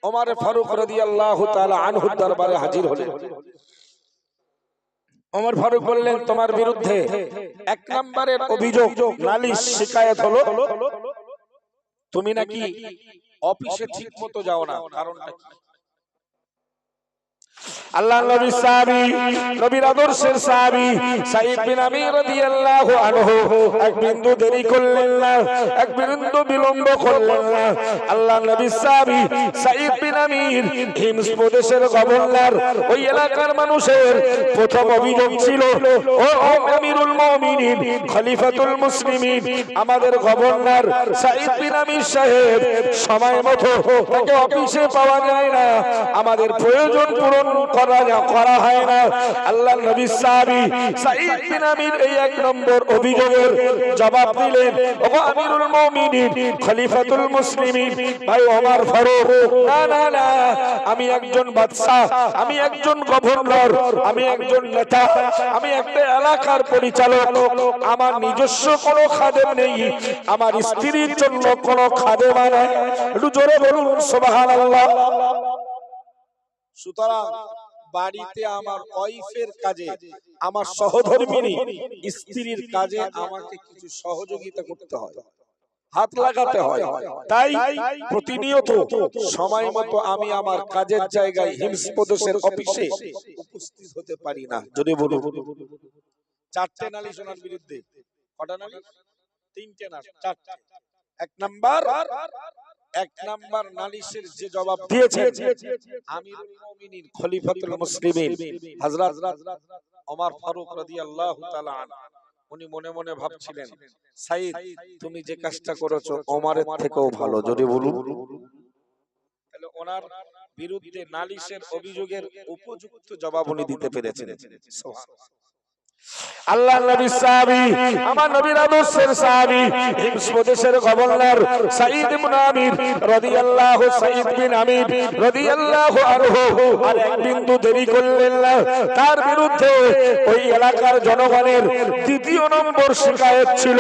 ওমর ফারুক রাদিয়াল্লাহু তাআলা আনহু দরবারে হাজির হলেন। ওমর ফারুক বললেন, তোমার বিরুদ্ধে 1 নম্বরের অভিযোগ, নালিশ, শিকায়েত হলো তুমি নাকি অফিসে ঠিকমতো যাও না। কারণটা কি? আল্লাহ নবীর সাহাবী, নবীর আদর্শের সাহাবী সাইদ বিন আমির রাদিয়াল্লাহু আনহু এক বিন্দু দেরি করলেন না, এক বিন্দু বিলম্ব করলেন না। আল্লাহ নবীর সাহাবী সাইদ বিন আমির হিমস প্রদেশের গভর্নর, ওই এলাকার মানুষের প্রথম অভিযোগ ছিল, ও আমিরুল মুমিনিন, খলিফাতুল মুসলিমিন, আমাদের গভর্নর সাইদ বিন আমির সাহেব সময় মতো তাকে অফিসে পাওয়া যায় না, আমাদের প্রয়োজন পূরণ করা হয় না। আল্লাহ নবী সাহাবী সাইদ বিন আমির এই 1 নম্বর অভিযোগের জবাব দিলেন, ও আমিরুল মুমিনিন, খলিফাতুল মুসলিমিন, ভাই ওমর ফারুক, না না না, আমি একজন বাদশা, আমি একজন গভর্নর, আমি একজন নেতা, আমি একটা এলাকার পরিচালক, আমার নিজস্ব কোনো খাদেম নেই, আমার স্ত্রীর জন্য কোনো খাদেম নাই। একটু জোরে বলুন সুবহানাল্লাহ। সুতরাং বাড়িতে আমার ওয়াইফের কাজে, আমার সহধর্মিনী স্ত্রীর কাজে আমাকে কিছু সহযোগিতা করতে হয়, হাত লাগাতে হয়। তাই প্রতিনিয়ত সময় মতো আমি আমার কাজের জায়গায় হিমস প্রদেশের অফিসে উপস্থিত হতে পারি না। যদি বলুন 4টে নালিশ ওনার বিরুদ্ধে। কটা নালিশ? 3টে না 4টে। 1 নাম্বার নালিশের যে জবাব দিয়েছেন আমিরুল মুমিনিন, খলিফাতুল মুসলিমিন হযরত ওমর ফারুক রাদিয়াল্লাহু তাআলা আনহু, উনি মনে মনে ভাবছিলেন, সাইদ তুমি যে কাজটা করেছো ওমরের থেকেও ভালো। যদি বলুন, তাহলে ওনার বিরুদ্ধে নালিশের অভিযোগের উপযুক্ত জবাব উনি দিতে পেরেছেন। সুবহানাল্লাহ। আল্লাহ নবী সাহাবী, আমার নবীর আদর্শের সাহাবী, হিমস প্রদেশের গভর্নর সাইদ ইবনে আমির রাদিয়াল্লাহু, সাইদ বিন আমির রাদিয়াল্লাহু আনহু আর 1 বিন্দু দেরি করলেন না। তার বিরুদ্ধে ওই এলাকার জনগণের 2য় নম্বর শিকায়েত ছিল,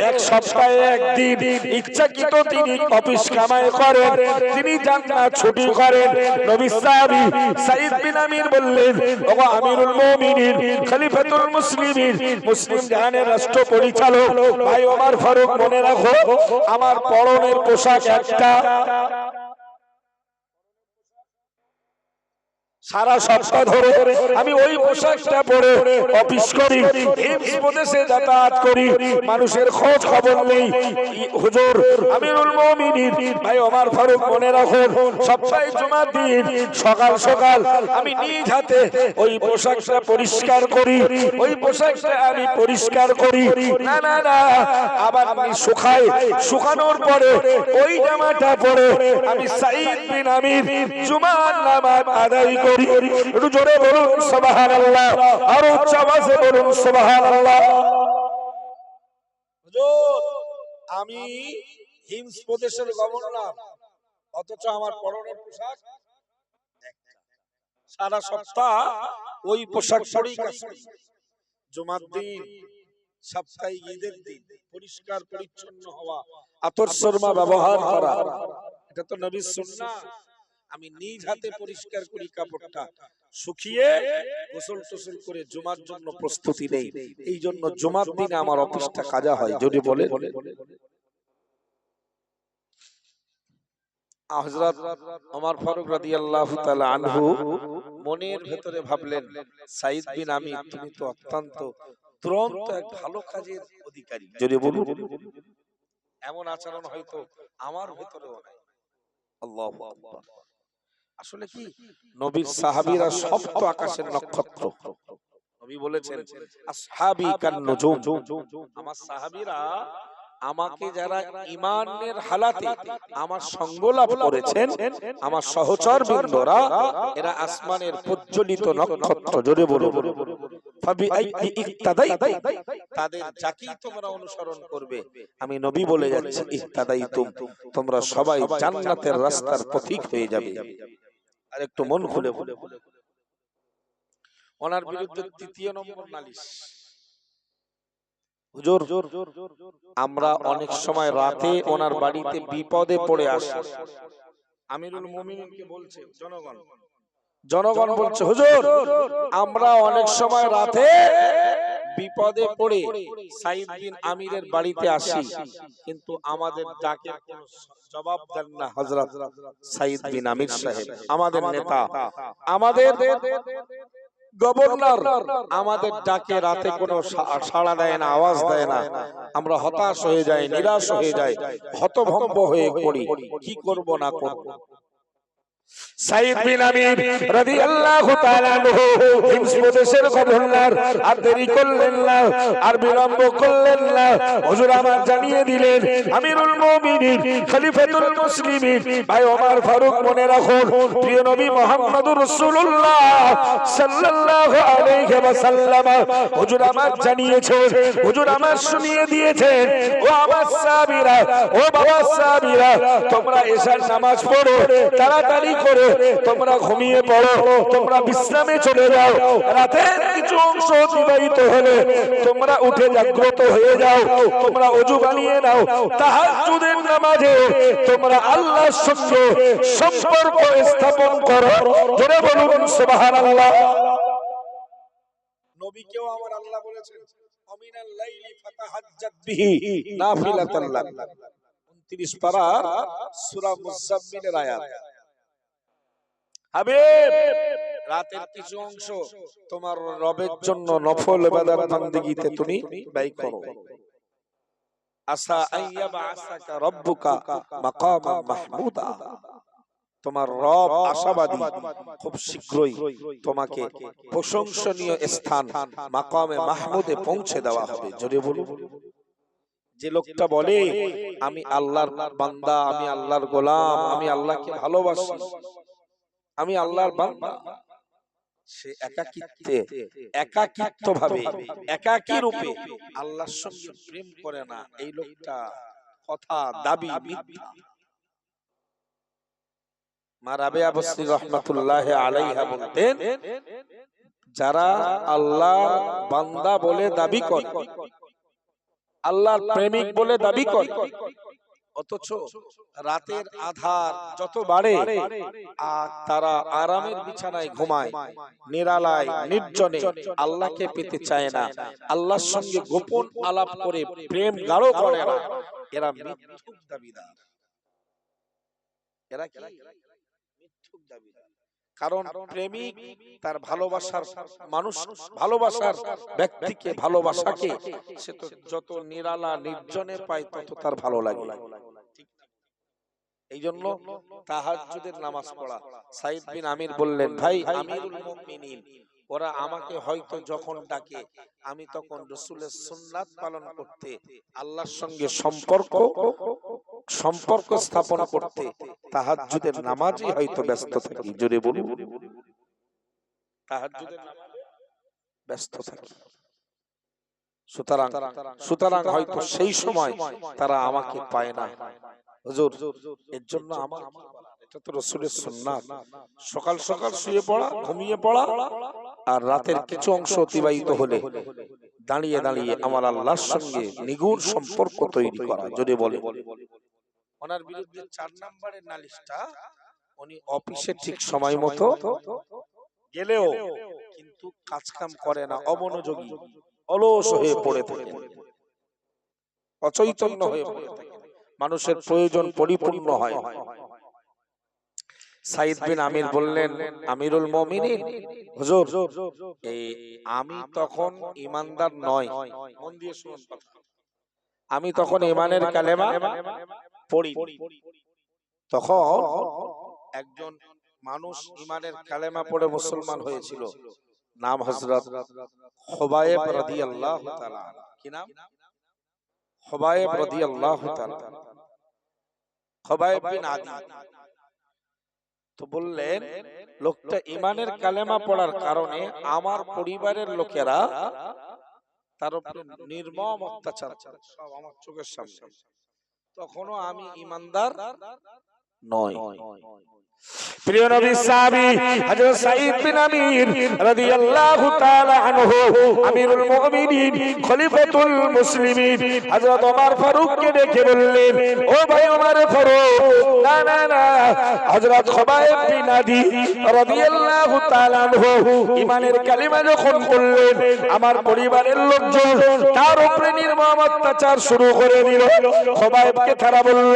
1 সপ্তাহে 1 দিন ইচ্ছাকৃত তিনি অফিস কামাই করেন, তিনি যান না, ছুটি করেন। নবী সাহাবী সাইদ বিন আমির বললেন, ও আমিরুল মুমিনিন, খলিফাতুল মুসলিমিন, মুসলিম জাহানের রাষ্ট্র পরিচালক ভাই ওমর ফারুক, মনে রাখো আমার পরনের পোশাক একটা, সারা সপ্তাহ ধরে আমি ওই পোশাকটা পরে অফিস করি, হিমস প্রদেশে যাতায়াত করি, মানুষের খোঁজ খবর নেই। হুজুর আমিরুল মুমিনিন ভাই ওমর ফারুক মনে রাখুন, সপ্তাহে জুমার দিন সকাল সকাল আমি নিজ হাতে ওই পোশাকটা পরিষ্কার করি, ওই পোশাকটা আমি পরিষ্কার করি, না না না আবার আমি শুকাই, শুকানোর পরে ওই জামাটা পরে আমি সাঈদ বিন আমির জুমার নামাজ আদায় করি। একটু জোরে বলুন সুবহানাল্লাহ, আর উচ্চ আওয়াজে বলুন সুবহানাল্লাহ। হুজুর আমি হিমস প্রদেশের গভর্নর, অথচ আমার পরনের পোশাক একটা। সারা সপ্তাহ ওই পোশাক পরেই কাজ করি। জুমার দিন, সপ্তাহে ঈদের দিন পরিষ্কার পরিচ্ছন্ন হওয়া, আতর সুরমা ব্যবহার করা, এটা তো নবীর সুন্নাহ। আমি নিজ হাতে পরিষ্কার করি, কাপড়টা শুকিয়ে গোসল টোসল করে জুমার জন্য প্রস্তুতি নেই। এই জন্য জুমার দিনে আমার অফিসটা কাজা হয়। যদি বলে হযরত ওমর ফারুক রাদিয়াল্লাহু তাআলা আনহু মনের ভেতরে ভাবলেন, সাঈদ বিন আমির তুমি তো অত্যন্ত দুরন্ত এক ভালো কাজের অধিকারী। যদি বলুন এমন আচরণ হয়তো আমার ভেতরেও নাই। আল্লাহু আকবার। আসলে কি নবীর সাহাবীরা সব তো আকাশের নক্ষত্র। নবী বলেছেন আসহাবী কান নুজুম, আমার সাহাবীরা আমাকে যারা ঈমানের হালাতে আমার সঙ্গ লাভ করেছেন, আমার সহচর বৃন্দরা, এরা আসমানের প্রজ্বলিত নক্ষত্র। জোরে বলো ফাবিআইয়ি ইক্তাদাইতুম, তাদের যাকেই তোমরা অনুসরণ করবে, আমি নবী বলে যাচ্ছি ইক্তাদাইতুম, তোমরা সবাই জান্নাতের রাস্তার পথিক হয়ে যাবে। আর একটু মন খুলে বলে ওনার বিরুদ্ধে তৃতীয় নম্বর নালিশ। হুজুর আমরা অনেক সময় রাতে ওনার বাড়িতে বিপদে পড়ে আসি। আমিরুল মুমিনিনকে বলছে জনগণ বলছে হুজুর আমরা অনেক সময় রাতে বিপদে পড়ে সাঈদ বিন আমিরের বাড়িতে আসি, কিন্তু আমাদের ডাকের কোনো জবাব দেন না হযরত সাঈদ বিন আমির সাহেব, আমাদের নেতা, আমাদের গভর্নর, আমাদের ডাকে রাতে কোনো সাড়া দেয় না, আওয়াজ দেয় না। আমরা হতাশ হয়ে যাই, নিরাশ হয়ে যাই, হতভম্ব হয়ে পড়ি, কি করব না করব। সাঈদ বিন আমির রাদিয়াল্লাহু তাআলা আনহু হিমস প্রদেশের গভর্নর, আর দেরি করলেন না, আর বিলম্ব করলেন না। হুজুর আমার জানিয়ে দিলেন, আমিরুল মুমিনিন খলিফাতুল মুসলিমিন ভাই ওমর ফারুক মনে রাখুন, প্রিয় নবী মুহাম্মদুর রাসূলুল্লাহ সাল্লাল্লাহু আলাইহি ওয়াসাল্লাম হুজুর আমার জানিয়েছেন, হুজুর আমার শুনিয়ে দিয়েছেন, ও আমার সাহাবীরা, ও বাবা সাহাবীরা, তোমরা এশার নামাজ পড়ো, তাড়াতাড়ি করে তোমরা ঘুমিয়ে পড়ো, তোমরা বিশ্রামে চলে যাও। রাতের কিছু অংশ অতিবাহিত হলে তোমরা উঠে জাগ্রত হয়ে যাও, তোমরা ওযু বানিয়ে নাও, তাহাজ্জুদের নামাজে তোমরা আল্লাহর সঙ্গে সম্পর্ক স্থাপন করো। জোরে বলুন সুবহানাল্লাহ। নবীকেও আমার আল্লাহ বলেছেন আমিনাল লাইলি ফাতাহাজ্জাত বিহি নাফিলাতাল লাক, 29 পারা সূরা মুজাম্মিলের আয়াত। হাবিব রাতের কিছু অংশ তোমার রবের জন্য নফল ইবাদত বান্দেগীতে তুমি ব্যয় করো। আসা আইয়াবা আসাকা রব্বুকা মাকামান মাহমুদা, তোমার রব আশাবাদী খুব শীঘ্রই তোমাকে প্রশংসনীয় স্থান মাকামে মাহমুদে পৌঁছে দেওয়া হবে। জোরে বলুন। যে লোকটা বলে আমি আল্লাহর বান্দা, আমি আল্লাহর গোলাম, আমি আল্লাহকে ভালোবাসি, আমি আল্লাহর বান্দা, সে একাকিত্ব ভাবে একাকী রূপে আল্লাহর সঙ্গে প্রেম করে না, এই লোকটা কথা দাবি মিথ্যা। মা রাবিয়া বসরি রাহমাতুল্লাহি আলাইহা বলতেন, যারা আল্লাহর বান্দা বলে দাবি করে, আল্লাহর প্রেমিক বলে দাবি করে, অথচ রাতের আধার যত বাড়ে আর তারা আরামের বিছানায় ঘুমায়, নিরালায় নির্জনে, আল্লাহকে পেতে চায় না, আল্লাহর সঙ্গে গোপন আলাপ করে প্রেম গাঢ় করে না, এরা মিথ্যুক দাবিদার। এরা কি মিথ্যুক দাবিদার। কারণ প্রেমিক তার ভালোবাসার মানুষ, ভালোবাসার ব্যক্তিকে, ভালোবাসাকে সে তো যত নিরালা নির্জনে পায় তত তার ভালো লাগে। এই জন্য তাহাজ্জুদের নামাজ পড়া। সাইদ বিন আমির বললেন, ভাই আমিরুল মুমিনিন, ওরা আমাকে হয়তো যখন ডাকে আমি তখন রাসূলের সুন্নাত পালন করতে, আল্লাহর সঙ্গে সম্পর্ক স্থাপন করতে তাহাজ্জুদের নামাজই হয়তো ব্যস্ত থাকি। জোরে বলুন, তাহাজ্জুদের নামাজে ব্যস্ত থাকি। সুতরাং হয়তো সেই সময় তারা আমাকে পায় না। হুজুর, এর জন্য আমার এটা তো রাসূলের সুন্নাত, সকাল সকাল শুয়ে পড়া, ঘুমিয়ে পড়া, আর রাতের কিছু অংশ অতিবাহিত হলে দাঁড়িয়ে দাঁড়িয়ে আমার আল্লাহর সঙ্গে নিগুড় সম্পর্ক তৈরি করা। যদি বলে ওনার বিরুদ্ধে 4 নম্বরের নালিশটা, উনি অফিসে ঠিক সময় মতো গেলেও কিন্তু কাজ কাম করে না, অমনোযোগী, অলস হয়ে পড়ে থাকে, অচৈতন্য হয়ে পড়ে থাকে, মানুষের প্রয়োজন পরিপূর্ণ হয়। সাইদ বিন আমির বললেন, আমিরুল মুমিনিন হুজুর, এই আমি তখন ঈমানদার নয়, মন দিয়ে শুনুন কথা, আমি তখন ঈমানের কালেমা পড়ি। তখন একজন মানুষ ঈমানের কালেমা পড়ে মুসলমান হয়েছিল, নাম হযরত খুবাইব রাদিয়াল্লাহু তাআলা। কি নাম? খুবাইব রাদিয়াল্লাহু তাআলা, খুবাইব বিন আদি। তো বললেন, লোকটা ঈমানের কালেমা পড়ার কারণে আমার পরিবারের লোকেরা তার উপরে নির্মম অত্যাচার করে, সব আমার চোখের সামনে। তখনও আমি ঈমানদার নয়। প্রিয় নবী সাহাবী হযরত সাঈদ বিন আমির রাদিয়াল্লাহু তাআলা আনহু, আমিরুল মুমিনিন, খলিফাতুল মুসলিমিন হযরত ওমর ফারুককে ডেকে বললেন, ও ভাই ওমর ফারুক, না না না, হযরত খুবাইব বিন আদি রাদিয়াল্লাহু তাআলা আনহু ঈমানের কালিমা যখন বললেন, আমার পরিবারের লোকজন তার উপরে নির্মম অত্যাচার শুরু করে দিল। খুবাইবকে তারা বলল,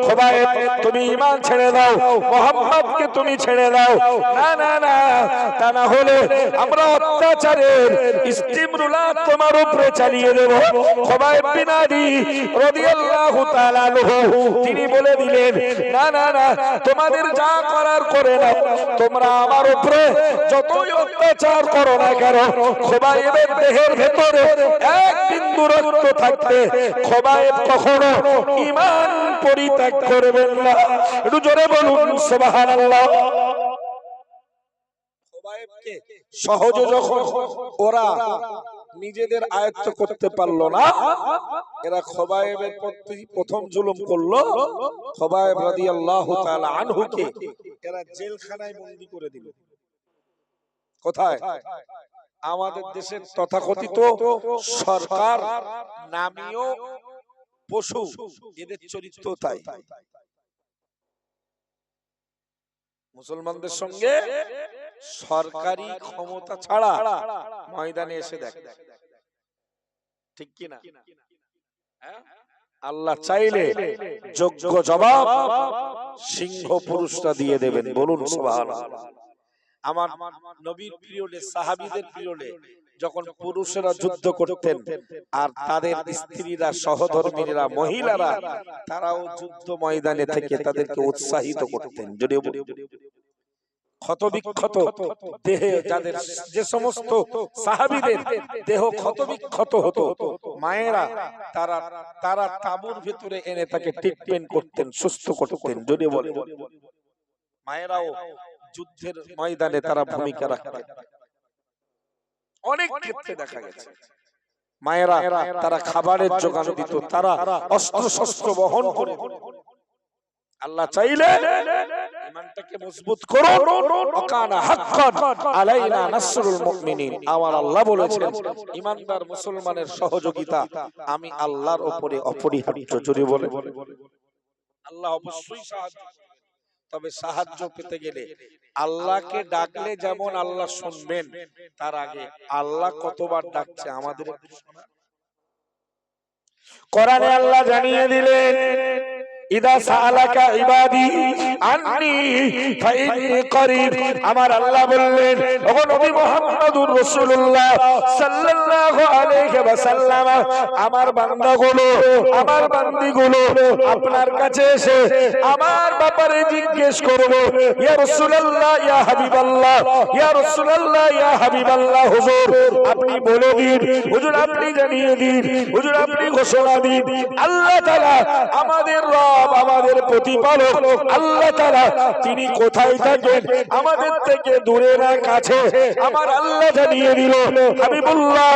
খুবাইব তুমি ঈমান ছেড়ে দাও, মুহাম্মদকে তুমি ছেড়ে দাও। না না না, তা না হলে আমরা অত্যাচারের ইস্তিমরুলাত তোমার উপরে চালিয়ে দেব। খুবাইব বিন আদি রাদিয়াল্লাহু তাআলা আনহু তিনি বলে দিলেন, না না না, তোমাদের যা করার করে নাও, তোমরা আমার উপরে যতই অত্যাচার করো না কেন, খুবাইবের দেহের ভেতরে এক বিন্দু রক্ত থাকতে খুবাইব কখনো ঈমান পরিত্যাগ করবেন না। একটু জোরে বলুন সুবহানাল্লাহ। খুবাইবকে সহজে যখন ওরা নিজেদের আয়ত্ত করতে পারলো না, এরা খুবাইবের প্রতি প্রথম জুলুম করলো। খুবাইব রাদিয়াল্লাহু তাআলা আনহুকে এরা জেলখানায় বন্দী করে দিল। কোথায়? আমাদের দেশের তথাকথিত সরকার নামীয় পশু, এদের চরিত্র তাই। মুসলমানদের সঙ্গে সরকারি ক্ষমতা ছাড়া ময়দানে এসে দেখ, ঠিক কি না? আল্লাহ চাইলে যোগ্য জবাব সিংহ পুরুষরা দিয়ে দেবেন। বলুন সুবহানাল্লাহ। আমার নবীর পিরিয়ডে, সাহাবীদের পিরিয়ডে যখন পুরুষেরা যুদ্ধ করতেন আর তাদের স্ত্রীরা, সহধর্মিনীরা, মহিলারা তারাও যুদ্ধ ময়দানে থেকে তাদেরকে উৎসাহিত করতেন। যদি ক্ষতবিক্ষত দেহে যাদের, যে সমস্ত সাহাবীদের দেহ ক্ষতবিক্ষত হতো, মায়েরা তারা তাঁবুর ভিতরে এনে তাকে ট্রিটমেন্ট করতেন, সুস্থ করতেন। যদি বলে মায়েরাও যুদ্ধের ময়দানে তারা ভূমিকা রাখতেন। অনেক ক্ষেত্রে দেখা গেছে মায়েরা তারা খাবারের যোগান দিত, তারা অস্ত্র শস্ত্র বহন করে। আল্লাহ চাইলে ঈমানটাকে মজবুত করুন, ওয়াকানা হাক্কান আলাইনা নাসরুল মুমিনিন। আমার আল্লাহ বলেছেন, ঈমানদার মুসলমানের সহযোগিতা আমি আল্লাহর উপরে অপরিহার্য। জোরে বলে আল্লাহ অবশ্যই সাহায্য, তবে সাহায্য পেতে গেলে আল্লাহকে ডাকলে যেমন আল্লাহ শুনবেন, তার আগে আল্লাহ কতবার ডাকছে আমাদের একটু শোনা। কোরআনে আল্লাহ জানিয়ে দিলেন, ইদা সাআলাকা ইবাদি আন্নী ফাইন্নী করিব। আমার আল্লাহ বললেন, ও নবী মুহাম্মদুর রাসূলুল্লাহ সাল্লাল্লাহু আলাইহি ওয়াসাল্লাম, আমার বান্দাগুলো, আমার বান্দীগুলো আপনার কাছে এসে আমার ব্যাপারে জিজ্ঞেস করবে, ইয়া রাসূলুল্লাহ, ইয়া হাবিবাল্লাহ, ইয়া রাসূলুল্লাহ, ইয়া হাবিবাল্লাহ, হুজুর আপনি বলে দিন, হুজুর আপনি জানিয়ে দিন, হুজুর আপনি ঘোষণা দিন, আল্লাহ তাআলা আমাদের রব, আমাদের প্রতিপালক আল্লাহ তাআলা তিনি কোথায় থাকেন, আমাদের থেকে দূরে না কাছে? আমার আল্লাহ জানিয়ে দিল, হাবিবুল্লাহ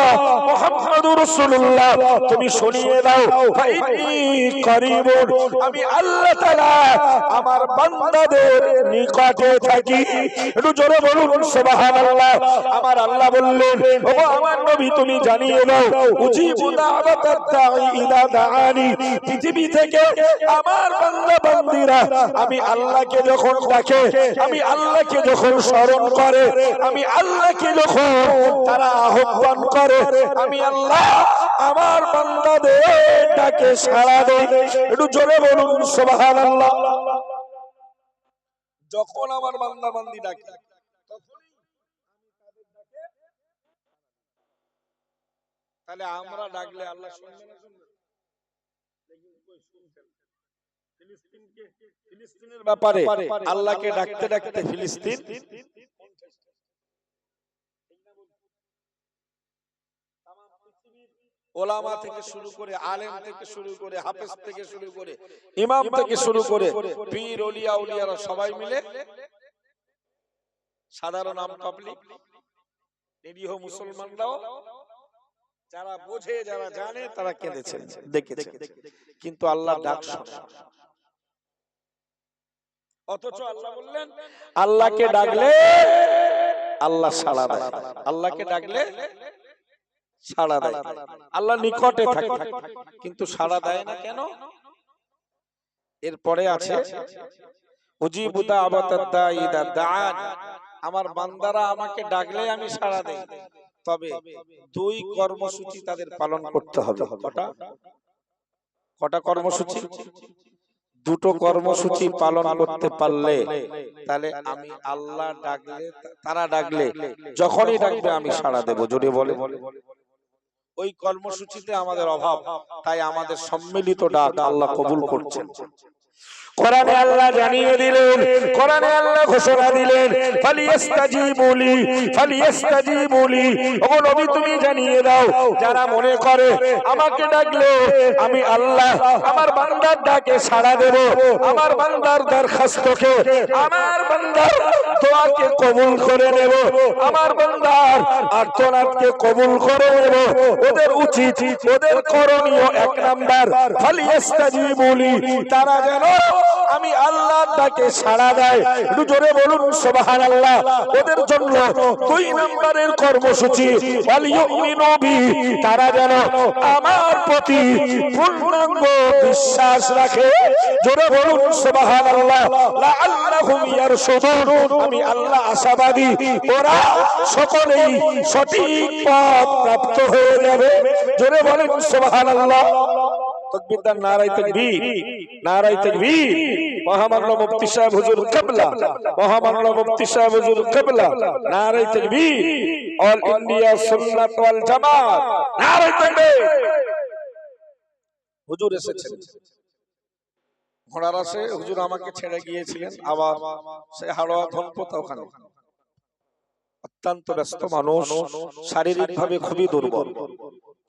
মুহাম্মদুর রাসূলুল্লাহ তুমি শুনিয়ে দাও, ফাইন্নী করিবুন, আমি আল্লাহ তাআলা আমার বান্দাদের নিকটে থাকি। একটু জোরে বলুন সুবহানাল্লাহ। আমার আল্লাহ বললেন, ও আমার নবী তুমি জানিয়ে দাও, উজিবু দাওয়াতাদ দাঈ ইদা দাআনি, পৃথিবী থেকে আমার বান্দা বান্দীরা আমি আল্লাহকে যখন ডাকে, আমি আল্লাহকে যখন স্মরণ করে, আমি আল্লাহকে যখন তারা আহ্বান করে, আমি আল্লাহ আমার বান্দাদের ডাকে সাড়া দেই। একটু জোরে বলুন সুবহানাল্লাহ। যখন আমার বান্দা বান্দি ডাকে তখনই আমি তাদের ডাকে। তাহলে আমরা ডাকলে আল্লাহ শুনবে না? শুনবে। ফিলিস্তিনের ব্যাপারে আল্লাহকে ডাকতে ডাকতে ফিলিস্তিন ওলামা থেকে শুরু করে, আলেম থেকে শুরু করে, হাফেজ থেকে শুরু করে, ইমাম থেকে শুরু করে, পীর ওলিয়া উলিয়ারা সবাই মিলে সাধারণ আম পাবলিক নিরীহ মুসলমানরাও যারা বোঝে, যারা জানে তারা কেঁদেছেন, দেখেছেন, কিন্তু আল্লাহ ডাক শোনে। অথচ আল্লাহ বললেন, আল্লাহকে ডাকলে আল্লাহ সাড়া দেয়, আল্লাহকে ডাকলে সাড়া দেয়, আল্লাহ নিকটে থাকে, কিন্তু সাড়া দেয় না কেন? এরপরে আছে উজিবু দাওয়াতাদ দাঈ ইদা দাআন, আমার বান্দারা আমাকে ডাকলে আমি সাড়া দেই, তবে দুই কর্মসূচি তাদের পালন করতে হবে। কটা কর্মসূচি? দুটো কর্মসূচি পালন করতে পারলে তাহলে আমি আল্লাহ ডাকলে, তারা ডাকলে, যখনই ডাকবে আমি সাড়া দেব। জোরে বলে। ওই কর্মসূচিতে আমাদের অভাব, তাই আমাদের সম্মিলিত ডাক আল্লাহ কবুল করছেন। কোরআনে আল্লাহ জানিয়ে দিলেন, কোরআনে আল্লাহ ঘোষণা দিলেন, ফালিয়াস্তাজিবুলি, ও নবী তুমি জানিয়ে দাও, যারা মনে করে আমাকে ডাকলে আমি আল্লাহ আমার বান্দার ডাকে সাড়া দেব, আমার বান্দার দরখাস্তকে, আমার বান্দার দোয়াকে কবুল করে নেব, আমার বান্দার আর্তনাদকে কবুল করে নেব, ওদের উচিত, ওদের করণীয় এক নাম্বার, ফালিয়াস্তাজিবুলি, তারা যেন আমি আল্লাহর ডাকে সাড়া দেয়। একটু জোরে বলুন সুবহানাল্লাহ। ওদের জন্য দুই নম্বরের কর্মসূচি, ওয়ালিউমিনু বি, তারা যেন আমার প্রতি পূর্ণাঙ্গ বিশ্বাস রাখে। জোরে বলুন সুবহানাল্লাহ। লাআল্লাহুম ইয়ারশুদুন, আমি আল্লাহ আশাবাদী ওরা সকলেই সঠিক পথ প্রাপ্ত হয়ে যাবে। জোরে বলুন সুবহানাল্লাহ। তাকবীর দান, নারায়ে তাকবীর, নারায়ে তাকবীর। মহামান্য মুফতি সাহেব হুজুর কিবলা, মহামান্য মুফতি সাহেব হুজুর কিবলা, নারায়ে তাকবীর। অল ইন্ডিয়া সুন্নাত ওয়াল জামাত, নারায়ে তাকবীর। হুজুর এসেছেন ঘোড়ার আসে, হুজুর আমাকে ছেড়ে গিয়েছিলেন, আবার সে হাড়োয়া ধনপতা ওখানে। অত্যন্ত ব্যস্ত মানুষ, শারীরিক ভাবে খুবই দুর্বল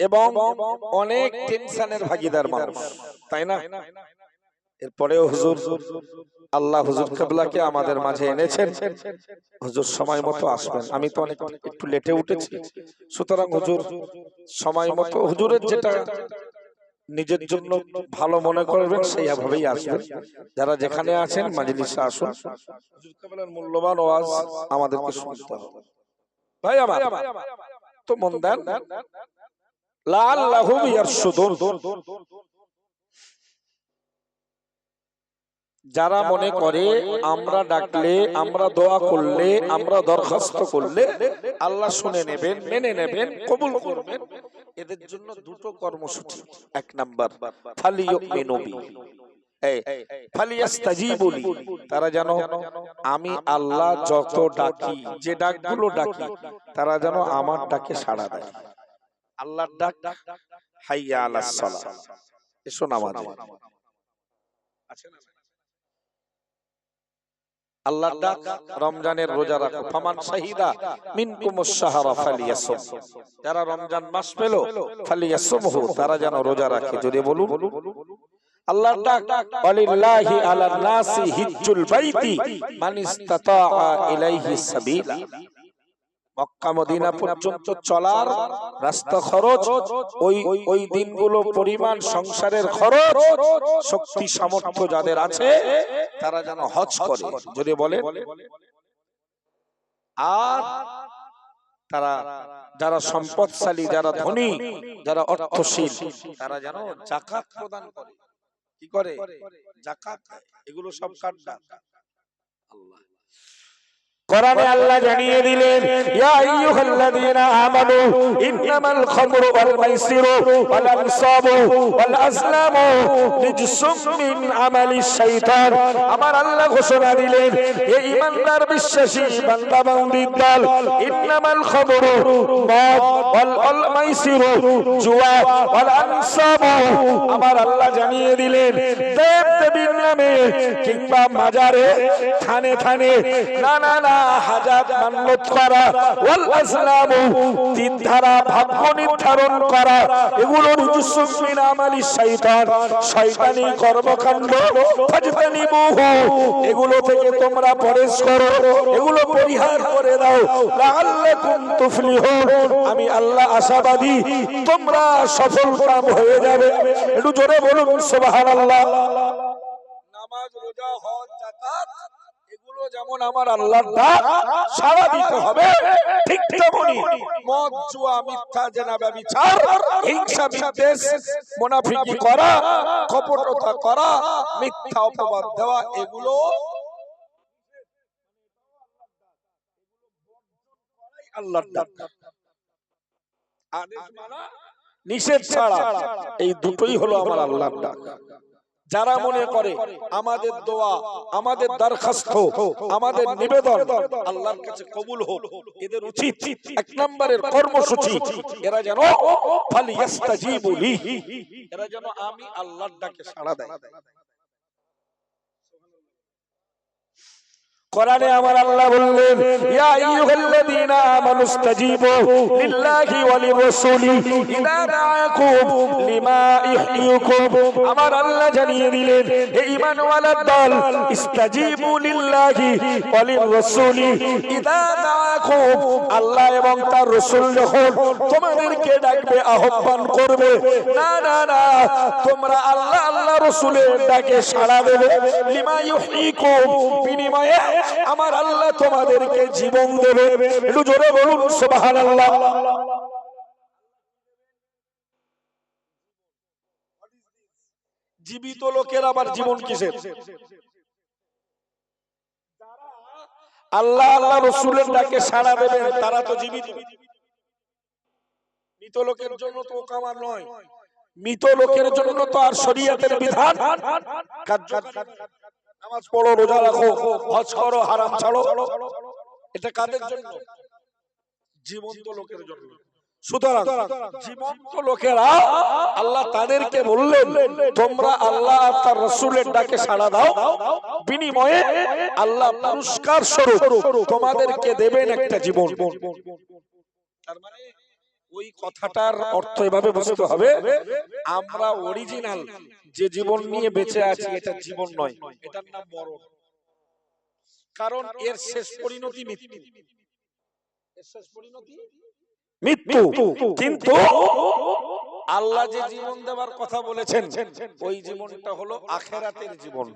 এবং অনেক টেনশনের ভাগিদার মানুষ, তাই না? এরপরেও হুজুর, আল্লাহ হুজুর কিবলাকে আমাদের মাঝে এনেছেন। হুজুর সময় মতো আসবেন। আমি তো অনেক একটু লেটে উঠেছি, সুতরাং হুজুর সময় মতো, হুজুরের যেটা নিজের জন্য ভালো মনে করবেন সেইভাবেই আসবেন। যারা যেখানে আছেন মাজলিসে আসুন। হুজুর কিবলার মূল্যবান ওয়াজ আমাদেরকে শুনতে হবে। ভাই আমার তো মন দেন। লাআল্লাহুম ইয়ারশুদুন, যারা মনে করে আমরা ডাকলে, আমরা দোয়া করলে, আমরা দরখাস্ত করলে আল্লাহ শুনে নেবেন, মেনে নেবেন, কবুল করবেন, এদের জন্য দুটো কর্মসূচি। এক নাম্বার, ফালিউমিনু বি, এই ফালিয়াস্তাজিবু লি, তারা যেন আমি আল্লাহ যত ডাকি, যে ডাকগুলো ডাকি, তারা যেন আমার ডাকে সাড়া দেয়। আল্লাহর ডাক হাইয়া আলাস সালাহ, এসো নামাজে। আছে না? আল্লাহর ডাক রমজানের রোজা রাখো, ফামান শাহিদা মিনকুমুশ শাহরা ফালিয়াসুম, যারা রমজান মাস পেল ফালিয়াসুমহু, তারা যেন রোজা রাখে। যদি বলুন আল্লাহর ডাক ওয়ালিল্লাহি আলান নাসি হিজ্জুল বাইতি মান ইসতাতা ইলাইহি সাবিলা, মক্কা মদিনা পর্যন্ত চলার রাস্তা খরচ, ওই দিনগুলো পরিমাণ সংসারের খরচ, শক্তি সামর্থ্য যাদের আছে তারা যেন হজ করে। যদি বলে আর তারা যারা সম্পদশালী, যারা ধনী, যারা অর্থশীল, তারা যেন যাকাত প্রদান করে। কি করে? যাকাত। এগুলো সব কার ডাক? আল্লাহ। কোরআনে আল্লাহ জানিয়ে দিলেন, ইয়া আইয়ুহাল্লাযীনা আমানু ইন্নামাল খামরু ওয়াল মাইসিরু ওয়াল আনসাবু ওয়াল আজলামু রিজসুম মিন আমালিশ শাইতান। আমার আল্লাহ ঘোষণা দিলেন, হে ঈমানদার বিশ্বাসী বান্দা বান্দির দল, ইন্নামাল খামরু মদ ওয়াল মাইসিরু জুয়া ওয়াল আনসাবু, আমার আল্লাহ জানিয়ে দিলেন, দেব দেবীর নামে কিংবা মাজারে থানে থানে না হাজাত মান্নত করা, ওয়াল আসলামু তিন ধারা ভাগ্য নির্ধারণ করা, এগুলো রিজসুম মিন আমালিশ শাইতান, শয়তানি কর্মকাণ্ড। ফাজতানিবুহু, এগুলো থেকে তোমরা পরহেজ করো, এগুলো পরিহার করে দাও। লাআল্লাকুম তুফলিহুন, আমি আল্লাহ আশাবাদী তোমরা সফলকাম হয়ে যাবে। একটু জোরে বলুন সুবহানাল্লাহ। নামাজ, রোজা, হজ, যাকাত, এগুলো যেমন আমার আল্লাহর ডাক, সাড়া দিতে হবে, ঠিক তেমনি মদ, জুয়া, মিথ্যা, জেনা, ব্যভিচার, হিংসা, বিদ্বেষ, মুনাফিকি করা, কপটতা করা, মিথ্যা অপবাদ দেওয়া, এগুলো আল্লাহর ডাক। আদেশ মানা, নিষেধ ছাড়া, এই দুটোই হলো আমার আল্লাহর ডাক। যারা মনে করে আমাদের দোয়া, আমাদের দরখাস্ত, আমাদের নিবেদন আল্লাহর কাছে কবুল হোক, এদের উচিত এক নম্বরের কর্মসূচি, এরা যেন ফালিয়াস্তাজিবু লি, এরা যেন আমি আল্লাহর ডাকে সাড়া দেয়। কোরআনে আমার আল্লাহ বললেন, ইয়া আইয়ুহাল্লাযীনা আমানুস্তাজিবু লিল্লাহি ওয়া লিরাসূলি ইযা দাআকুম লিমা ইহয়িকুম, আমার আল্লাহ জানিয়ে দিলেন, হে ঈমানওয়ালার দল, ইস্তাজিবু লিল্লাহি ওয়া লিরাসূলি ইযা দাআকুম, আল্লাহ এবং তার রাসূল যখন তোমাদেরকে ডাকবে, আহ্বান করবে, না না না, তোমরা আল্লাহ আল্লাহ রাসূলের ডাকে সাড়া দেবে। লিমা ইহয়িকুম, বিনিময়ে আমার আল্লাহ তোমাদেরকে জীবন দেবে। একটু জোরে বলুন সুবহানাল্লাহ। জীবিত লোকের আবার জীবন কিসের? আল্লাহ আল্লাহ রাসূলের ডাকে সাড়া দেবেন, তারা তো জীবিত। মৃত লোকের জন্য তো কামার নয়, মৃত লোকের জন্য তো আর শরীয়তের বিধান কার্যকর। নামাজ পড়ো, রোজা রাখো, হজ করো, হারাম ছাড়ো, এটা কাদের জন্য? জীবন্ত লোকের জন্য। সুতরাং জীবন্ত লোকেরা আল্লাহ তাদেরকে বললেন, তোমরা আল্লাহ আর তার রাসূলের ডাকে সাড়া দাও, বিনিময়ে আল্লাহ পুরস্কার স্বরূপ তোমাদেরকে দেবেন একটা জীবন। তার মানে ওই কথাটার অর্থ এভাবে বুঝতে হবে, আমরা অরিজিনাল যে জীবন নিয়ে বেঁচে আছি এটা জীবন নয়, এটার নাম মরণ। কারণ এর শেষ পরিণতি মৃত্যু। এর শেষ পরিণতি মৃত্যু। কিন্তু আল্লাহ যে জীবন দেওয়ার কথা বলেছেন, ওই জীবনটা হলো আখিরাতের জীবন,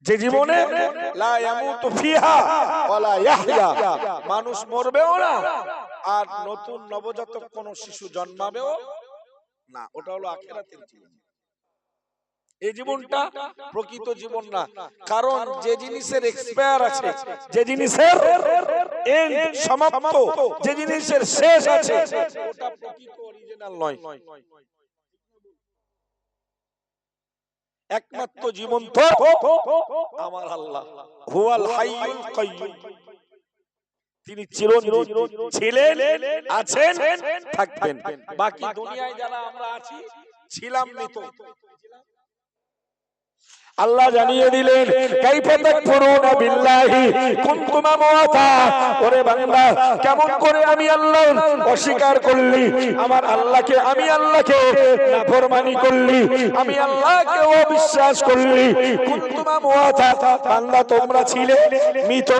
যে জীবনে লা ইয়ামুতু ফিহা ওয়ালা ইয়াহইয়া, মানুষ মরবেও না আর নতুন নবজাতক কোন শিশু জন্মাবেও না, ওটা হলো আখিরাতের জীবন। এই জীবনটা প্রকৃত জীবন না, কারণ যে জিনিসের এক্সপায়ার আছে, যে জিনিসের এন্ড সমাপ্ত, যে জিনিসের শেষ আছে, ওটা প্রকৃত অরিজিনাল নয়। একমাত্র জীবন্ত আমার আল্লাহ, হুয়াল হাইয়ুল কাইয়্যুম, তিনি চিরঞ্জীব ছিলেন, আছেন, থাকবেন। বাকি দুনিয়ায় যারা আমরা আছি ছিলাম মৃত। আল্লাহ জানিয়ে দিলেন কাইফা তাকফুরুনা বিল্লাহি কুনতুম আমওয়াতা, ওরে বান্দা কেমন করে আমি আল্লাহ অস্বীকার করলি, আমার আল্লাহকে, আমি আল্লাহকে নাফরমানি করলি, আমি আল্লাহকে অবিশ্বাস করলি। কুনতুম আমওয়াতা, বান্দা তোমরা ছিলে মৃত,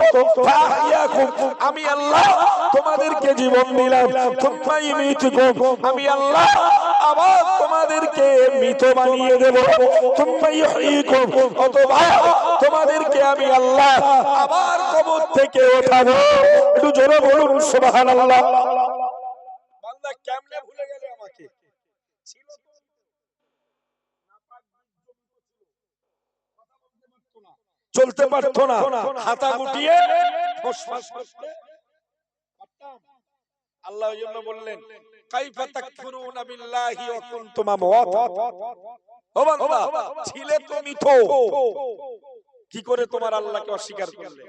ফাহিয়াকুম, আমি আল্লাহ তোমাদেরকে জীবন দিলাম, তুম্মা ইমিতুকুম, আমি আল্লাহ আবার তোমাদেরকে মৃত বানিয়ে দেব, তুম্মা ইহয়িকুম, অথবা তোমাদেরকে আমি আল্লাহ আবার কবর থেকে ওঠাবো। একটু জোরে বলুন সুবহানাল্লাহ। বান্দা কেমনে ভুলে গেলে আমাকে? ছিল তো চলতে পারতো না, হাতা গুটিয়ে ফসফস করতে পারতাম। আল্লাহ ওই জন্য বললেন কাইফা তাকফুরুনা বিল্লাহি ওয়া কুনতুম আমওয়াতা, ও বান্দা ছিলে তো মৃত, কি করে তোমার আল্লাহকে অস্বীকার করলে,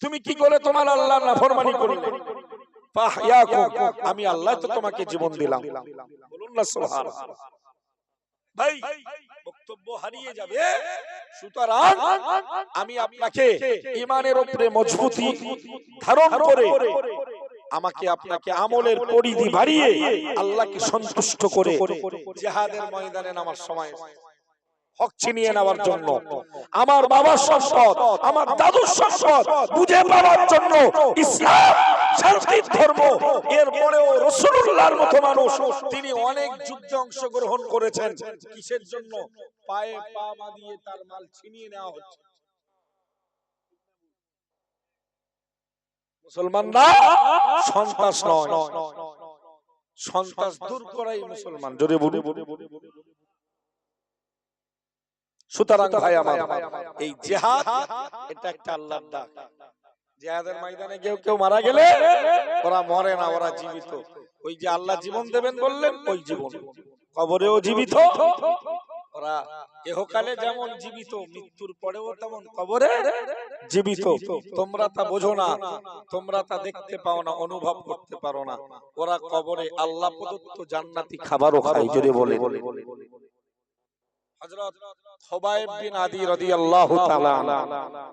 তুমি কি করে তোমার আল্লাহর নাফরমানি করলে? ফাহইয়াকুম, আমি আল্লাহ তো তোমাকে জীবন দিলাম। বলুন না সুবহানাল্লাহ। ভাই বক্তব্য হারিয়ে যাবে, সুতরাং আমি আপনাকে ঈমানের উপরে মজবুতি ধারণ করে আমাকে আপনাকে আমলের পরিধি বাড়িয়ে আল্লাহকে সন্তুষ্ট করে জিহাদের ময়দানে নামার সময় হক ছিনিয়ে নেওয়ার জন্য, আমার বাবার সম্পদ, আমার দাদুর সম্পদ বুঝে পাওয়ার জন্য, ইসলাম শান্তির ধর্ম, এর পরেও রাসূলুল্লাহর মতো মানুষ তিনি অনেক যুদ্ধে অংশগ্রহণ করেছেন। কিসের জন্য? পায়ে পা বাঁধিয়ে তার মাল ছিনিয়ে নেওয়া হচ্ছে। মুসলমানরা সন্ত্রাস নয়, সন্ত্রাস দূর করাই মুসলমান। জোরে বলি। সুতরাং ভাই আমার, এই জিহাদ এটা একটা আল্লাহর ডাক। জিহাদের ময়দানে কেউ মারা গেলে ওরা মরে না, ওরা জীবিত। ওই যে আল্লাহ জীবন দেবেন বললেন, ওই জীবন কবরেও জীবিত, ওরা ইহকালে যেমন জীবিত, মৃত্যুর পরেও তেমন কবরে জীবিত। তোমরা তা বোঝো না, তোমরা তা দেখতে পাও না, অনুভব করতে পারো না। ওরা কবরে আল্লাহ প্রদত্ত জান্নাতি খাবারও খায়। জোরে বলে। হযরত খুবাইব বিন আদি রাদিয়াল্লাহু তাআলা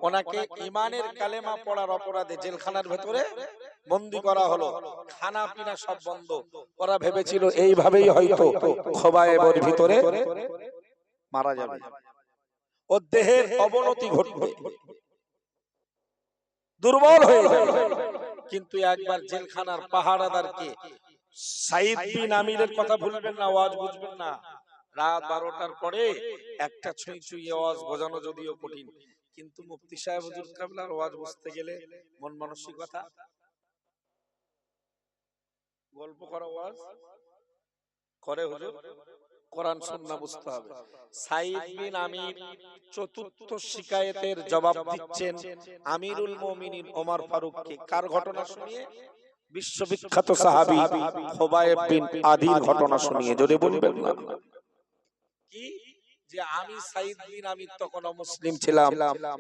ওনাকে ঈমানের কালেমা পড়ার অপরাধে জেলখানার ভেতরে বন্দী করা হলো। খানা পিনা সব বন্ধ। ওরা ভেবেছিল এইভাবেই হয়তো খুবাইবের ভিতরে মারা যাবে, ওর দেহের অবনতি ঘটবে, দুর্বল হয়ে যাবে। কিন্তু একবার জেলখানার পাহারাদারকে, সাইদ বিন আমিরের কথা ভুলবেন না, ওয়াজ বুঝবেন না, রাত 12টার পরে একটা ছুঁই ছুঁই আওয়াজ বোঝানো যদিও কঠিন, কিন্তু মুফতি সাহেব হুজুর কাবলার ওয়াজ বুঝতে গেলে মন মানসিকতা, গল্প করা ওয়াজ করে হুজুর, কোরআন সুন্নাহ বুঝতে হবে। সাইদ বিন আমির চতুর্থ শিকায়েতের জবাব দিচ্ছেন আমিরুল মুমিনিন ওমর ফারুককে। কার ঘটনা শুনিয়ে? বিশ্ববিখ্যাত সাহাবী খুবাইব বিন আদির ঘটনা শুনিয়ে। জোরে বলবেন না কি? যে আমি সাইদ বিন আমির তখন মুসলিম ছিলাম,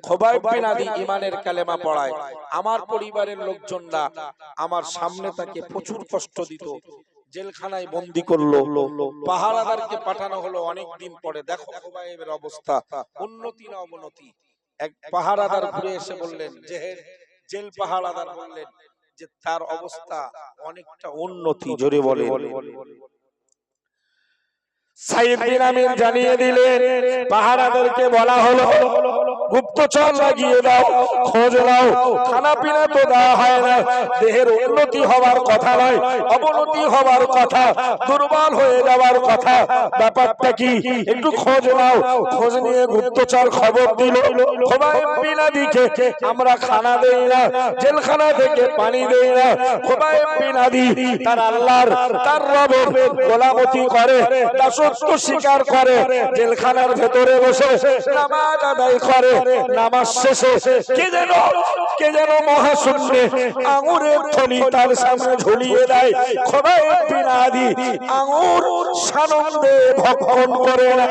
খুবাইব বিন আদি ঈমানের কালেমা পড়ায়, আমার পরিবারের লোকজনরা আমার সামনে তাকে প্রচুর কষ্ট দিত, জেলখানায় বন্দী করলো, পাহারাদারকে পাঠানো হলো অনেক দিন পরে। দেখো খুবাইবের অবস্থা, উন্নতি না অবনতি? এক পাহারাদার ঘুরে এসে বললেন, জেল পাহারাদার বললেন যে তার অবস্থা অনেকটা উন্নতি। জোরে বলে। সাইদ বিন আমির জানিয়ে দিলেন, পাহারাদারকে বলা হলো গুপ্তচর লাগিয়ে দাও, খোঁজ নাও, খানা পিনা তো দেওয়া হয় না, দেহের উন্নতি হওয়ার কথা নয়, অবনতি হওয়ার কথা, দুর্বল হয়ে যাওয়ার কথা, ব্যাপারটা কি একটু খোঁজ নাও। খোঁজ নিয়ে গুপ্তচর খবর দিল খুবাইব বিন আদিকে আমরা খানা দেই না, জেলখানা থেকে পানি দেই না। খোবাইব বিন আদি তার আল্লাহর তার রবের গোলামতি করে, দাসত্ব স্বীকার করে, জেলখানার ভেতরে বসে নামাজ আদায় করে। নামাজ শেষে কে যেন মহাশূন্যে আঙুরের থলি তার সামনে ঝুলিয়ে দেয়। খোবাইব বিন আদি আঙুর সানন্দে ভক্ষণ করে না।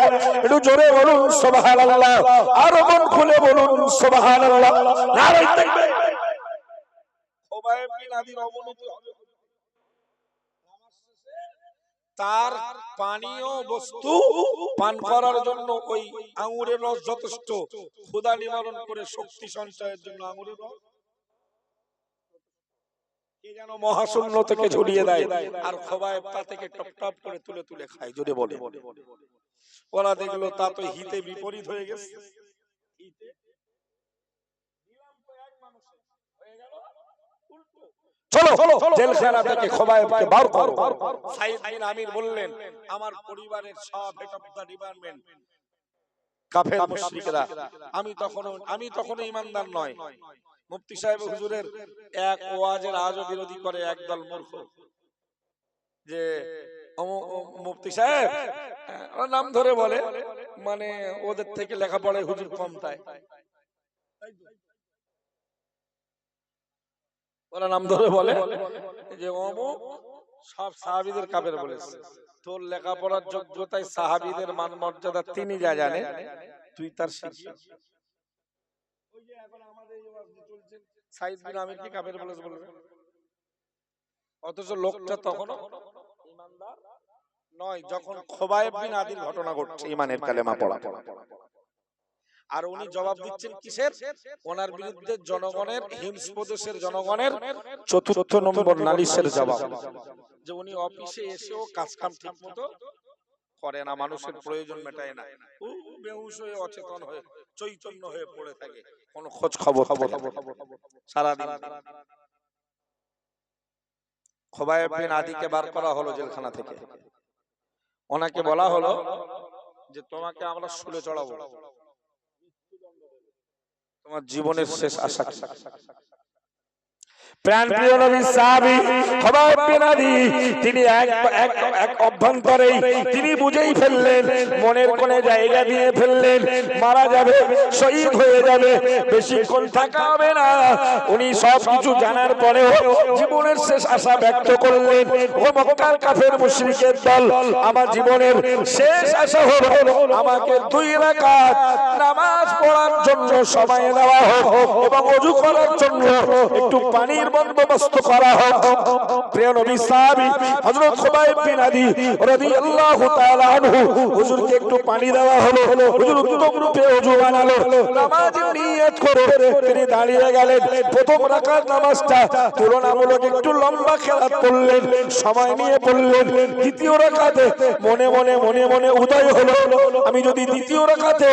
একটু জোরে বলুন সুবহানাল্লাহ, আরো মন খুলে বলুন সুবহানাল্লাহ। নারায়ে তাকবীর। খোবাইব বিন আদির অবনতি হবে, তার পানীয় বস্তু পান করার জন্য ওই আঙুরের রস যথেষ্ট, ক্ষুধা নিবারণ করে শক্তি সঞ্চয়ের জন্য আঙুরের রস কে যেন মহাশূন্য থেকে ঝুলিয়ে দেয়, আর খোবাইব তা থেকে টপ টপ করে তুলে তুলে খায়। জোরে বলে। ওরা দেখলো তা তো হিতে বিপরীত হয়ে গেছে। চলো জেলখানা থেকে খোবাইবকে বার করো। সাইদ বিন আমির বললেন, আমার পরিবারের সব হেড অফ দা ডিপার্টমেন্ট কাফের মুশরিকরা, আমি তখন ঈমানদার নয়। মুফতি সাহেব হুজুরের এক ওয়াজের আজও বিরোধী করে একদল মূর্খ, যে মুফতি সাহেব ওর নাম ধরে বলে, মানে ওদের থেকে লেখাপড়ায় হুজুর কম, তাই ওরা নাম ধরে বলে যে অমুক সব সাহাবীদের কাফের বলেছে। তোর লেখাপড়ার যোগ্যতায় সাহাবীদের মান মর্যাদা তিনি যা জানে, তুই তার শিষ্য। ওই যে এখন আমাদের এই ওয়াজ চলছে, সাইদ বিন আমির কি কাফের বলেছে বলবে, অথচ লোকটা তখনও ঈমানদার নয়, যখন খোবাইব বিন আদির ঘটনা ঘটছে ঈমানের কালেমা পড়া। আর উনি জবাব দিচ্ছেন কিসের? ওনার বিরুদ্ধে জনগণের, হিমস প্রদেশের জনগণের ৪র্থ নম্বর নালিশের জবাব, যে উনি অফিসে এসেও কাজ কাম ঠিক মতো করে না, মানুষের প্রয়োজন মেটায় না, বেহুশ হয়ে অচেতন হয়ে চৈতন্য হয়ে পড়ে থাকে, কোনো খোঁজ খবর সারাদিন। খোবাইব বিন আদিকে বার করা হলো জেলখানা থেকে। ওনাকে বলা হলো যে তোমাকে আমরা শুলে চড়াবো, তোমার জীবনের শেষ আশা কি? প্রাণপ্রিয় নবী সাহাবী খোবাইব বিন আদি তিনি এক অভ্যন্তরেই তিনি বুঝেই ফেললেন, মনের কোণে জায়গা দিয়ে ফেললেন, মারা যাবে, শহীদ হয়ে যাবে, বেশিক্ষণ থাকা হবে না। উনি সব কিছু জানার পরেও জীবনের শেষ আশা ব্যক্ত করলেন, ও মক্কার কাফের মুশরিকের দল, আমার জীবনের শেষ আশা হলো আমাকে 2 রাকাত নামাজ পড়ার জন্য সময় দেওয়া হোক এবং ওযু করার জন্য একটু পানির বন্দোবস্ত করা হোক। প্রিয় নবী সাহাবী হযরত খোবাইব বিন আদি রাদিয়াল্লাহু তাআলা আনহু, হুজুরকে একটু পানি দেওয়া হলো, হুজুর উত্তম রূপে ওযু বানালো, নামাজের নিয়ত করে তিনি দাঁড়িয়ে গেলেন। প্রথম রাকাত নামাজটা তুলনামূলক একটু লম্বা খেলাত পড়লেন, সময় নিয়ে পড়লেন। দ্বিতীয় রাকাতে মনে মনে উদয় হলো, আমি যদি দ্বিতীয় রাকাতে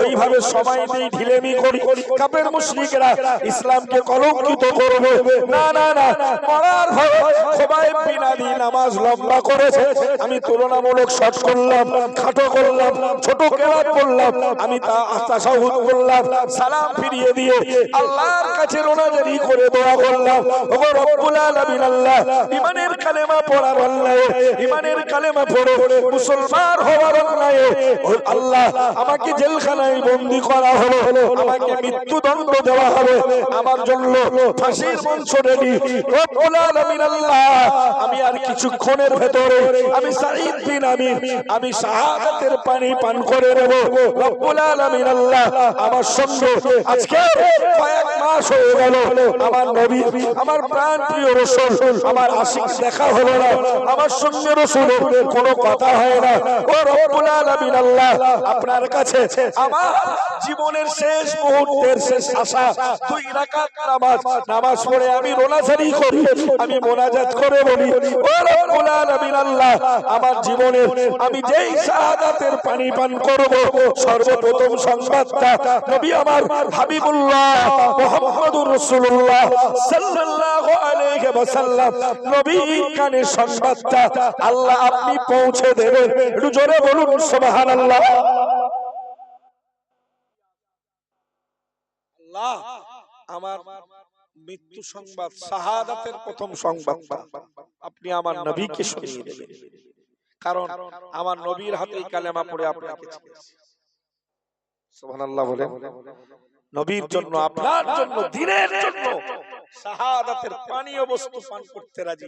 ওইভাবে সময় দেই, ঢিলেমি করি, কাফের মুশরিকরা ইসলামকে কলঙ্কিত করবে। না না না, মরার ভয়ে খোবাইব বিন আদি নামাজ লম্বা করেছে, আমি তুলনামূলক শর্ট করলাম, খাটো করলাম, ছোট কেরাত করলাম, আমি তা তাশাহুদ করলাম, সালাম ফিরিয়ে দিয়ে আল্লাহর কাছে রোনাজারি করে দোয়া করলাম, ওগো রব্বুল আলামিন, আল্লাহ ঈমানের কালেমা পড়ার অন্যায়, ঈমানের কালেমা পড়ে মুসলমান হওয়ার অন্যায় আল্লাহ আমাকে জেলখানায় বন্দী করা হলো, আমাকে মৃত্যুদণ্ড দেওয়া হবে, আমার জন্য ফাঁসির মঞ্চ রেডি। রব্বুল আলামিন, আল্লাহ আমি আর কিছুক্ষণের ভেতরে আমি সাঈদ বিন আমির আমি শাহাদাতের পানি পান করে নেব। রব্বুল আলামিন, আল্লাহ আমার সঙ্গে আজকে কয়েক মাস হয়ে গেল আমার নবী, আমার প্রাণ প্রিয় রাসূল, আমার আশিক দেখা হলো না, আমার সঙ্গে রাসূলের কোনো কথা হয় না। ও রব্বুল আলামিন, আল্লাহ আপনার কাছে আমার জীবনের শেষ মুহূর্তের শেষ আশা, 2 রাকাত নামাজ পড়ে আমি রোনাজারি করি, আমি মোনাজাত করে বলি, ও রব্বুল আলামিন, আল্লাহ আমার জীবনের আমি যেই শাহাদাতের পানি পান করব, সর্বপ্রথম সংবাদটা নবী আমার হাবিবুল্লাহ মুহাম্মদুর রাসূলুল্লাহ সাল্লাল্লাহু আলাইহি ওয়াসাল্লাম নবীর কানে সংবাদটা আল্লাহ আপনি পৌঁছে দেবেন। একটু জোরে বলুন সুবহানাল্লাহ। আল্লাহ আমার মৃত্যু সংবাদ, শাহাদাতের প্রথম সংবাদ আপনি আমার নবীকে শুনিয়ে দেবেন, কারণ আমার নবীর হাতেই কালেমা পড়ে আপনাকে ছেড়েছি। সুবহানাল্লাহ বলেন। নবীর জন্য, আপনার জন্য, দ্বীনের জন্য শাহাদাতের পানীয় বস্তু পান করতে রাজি,